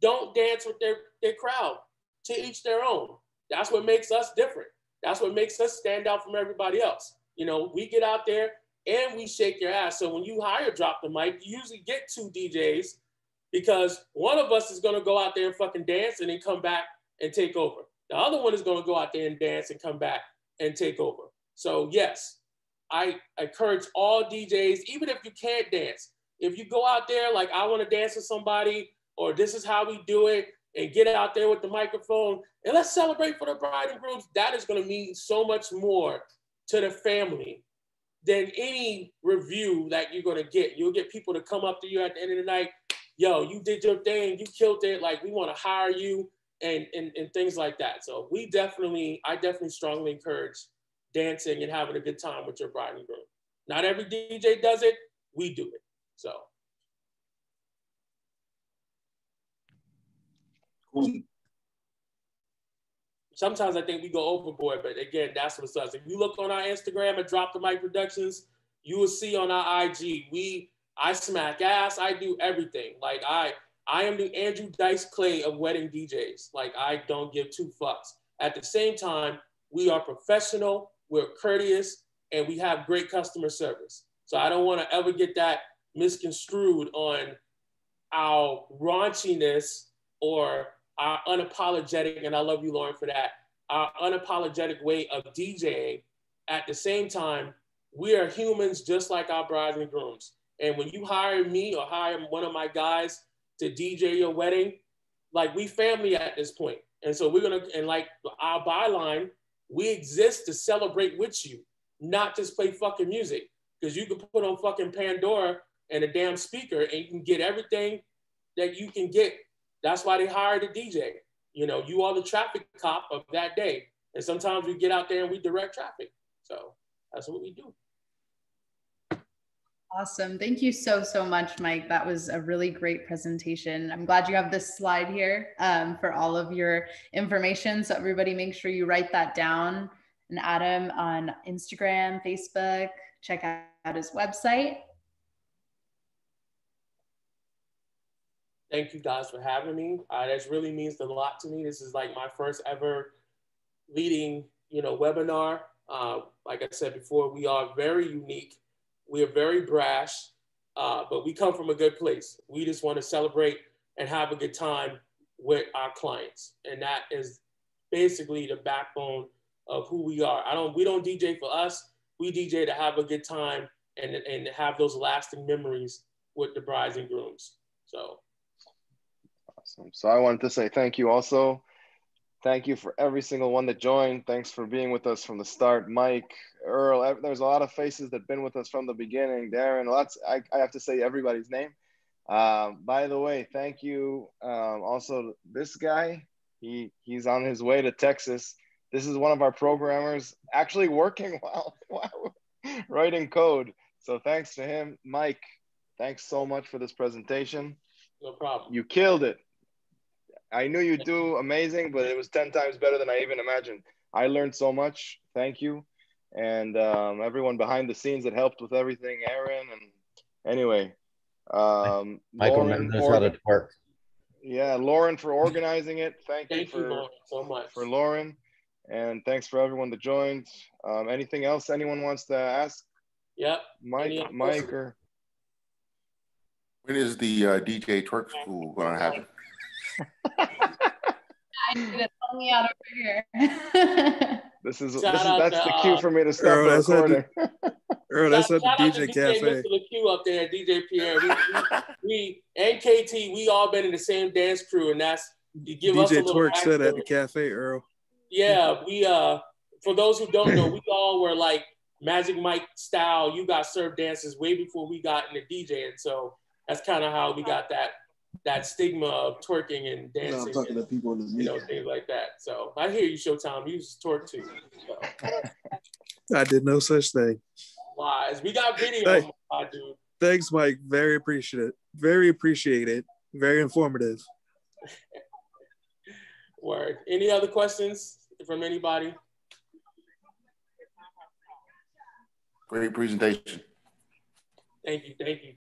don't dance with their crowd. To each their own. That's what makes us different. That's what makes us stand out from everybody else. You know, we get out there and we shake your ass. So when you hire Drop the Mic, you usually get 2 DJs because one of us is going to go out there and fucking dance and then come back and take over. The other one is going to go out there and dance and come back and take over. So yes, I encourage all DJs, even if you can't dance, if you go out there like, I want to dance with somebody, or this is how we do it, and get out there with the microphone and let's celebrate for the bride and grooms. That is going to mean so much more to the family than any review that you're going to get. You'll get people to come up to you at the end of the night. Yo, you did your thing. You killed it. Like, we want to hire you and things like that. So I definitely strongly encourage dancing and having a good time with your bride and groom. Not every DJ does it. We do it. So. Sometimes I think we go overboard, but again, that's what's us. If you look on our Instagram at Drop the Mic Productions, you will see on our IG, I smack ass, I do everything. Like, I am the Andrew Dice Clay of wedding DJs. Like, I don't give 2 fucks. At the same time, we are professional, we're courteous, and we have great customer service. So I don't want to ever get that misconstrued on our raunchiness or our unapologetic, and I love you, Lauren, for that, our unapologetic way of DJing. At the same time, we are humans just like our brides and grooms. And when you hire me or hire one of my guys to DJ your wedding, like, we family at this point. And so we're going to, and like our byline, we exist to celebrate with you, not just play fucking music. Because you can put on fucking Pandora and a damn speaker and you can get everything that you can get. That's why they hired a DJ. You know, you are the traffic cop of that day. And sometimes we get out there and we direct traffic. So that's what we do. Awesome. Thank you so much, Mike. That was a really great presentation. I'm glad you have this slide here for all of your information. So everybody make sure you write that down and add him on Instagram, Facebook, check out his website. Thank you guys for having me. That really means a lot to me. This is like my first ever leading, webinar. Like I said before, we are very unique. We are very brash, but we come from a good place. We just want to celebrate and have a good time with our clients. And that is basically the backbone of who we are. We don't DJ for us. We DJ to have a good time and have those lasting memories with the brides and grooms. So. Awesome. So I wanted to say thank you also. Thank you for every single one that joined. Thanks for being with us from the start. Mike, Earl, there's a lot of faces that have been with us from the beginning. Darren, I have to say everybody's name. By the way, thank you. Also, this guy, he's on his way to Texas. This is one of our programmers actually working while writing code. So thanks to him. Mike, thanks so much for this presentation. No problem. You killed it. I knew you'd do amazing, but it was 10 times better than I even imagined. I learned so much. Thank you. And everyone behind the scenes that helped with everything, Aaron. And anyway, Michael knows how to twerk. Yeah, Lauren for organizing it. Thank you Lauren, so much. For Lauren. And thanks for everyone that joined. Anything else anyone wants to ask? Yep. Mike or... When is the DJ Twerk school going to happen? I need to tell me out over here. That's the cue for me to stop Earl, the recording. Earl, that's at the DJ DJ Cafe. Mr. LeQ up there, DJ Pierre. We and KT, we all been in the same dance crew, and that's you give us a DJ little Twerk said at the backstory. cafe, Earl. Yeah, we for those who don't know, we all were like Magic Mike style. You got served dances way before we got into DJing, so that's kind of how we got that stigma of twerking and dancing. No, I'm talking to people in the you know, things like that. So I hear you, Showtime. You used to twerk too. So. I did no such thing. Lies. We got video, my dude. Thanks, Mike. Very appreciative. Very appreciated. Very informative. Word. Any other questions from anybody? Great presentation. Thank you. Thank you.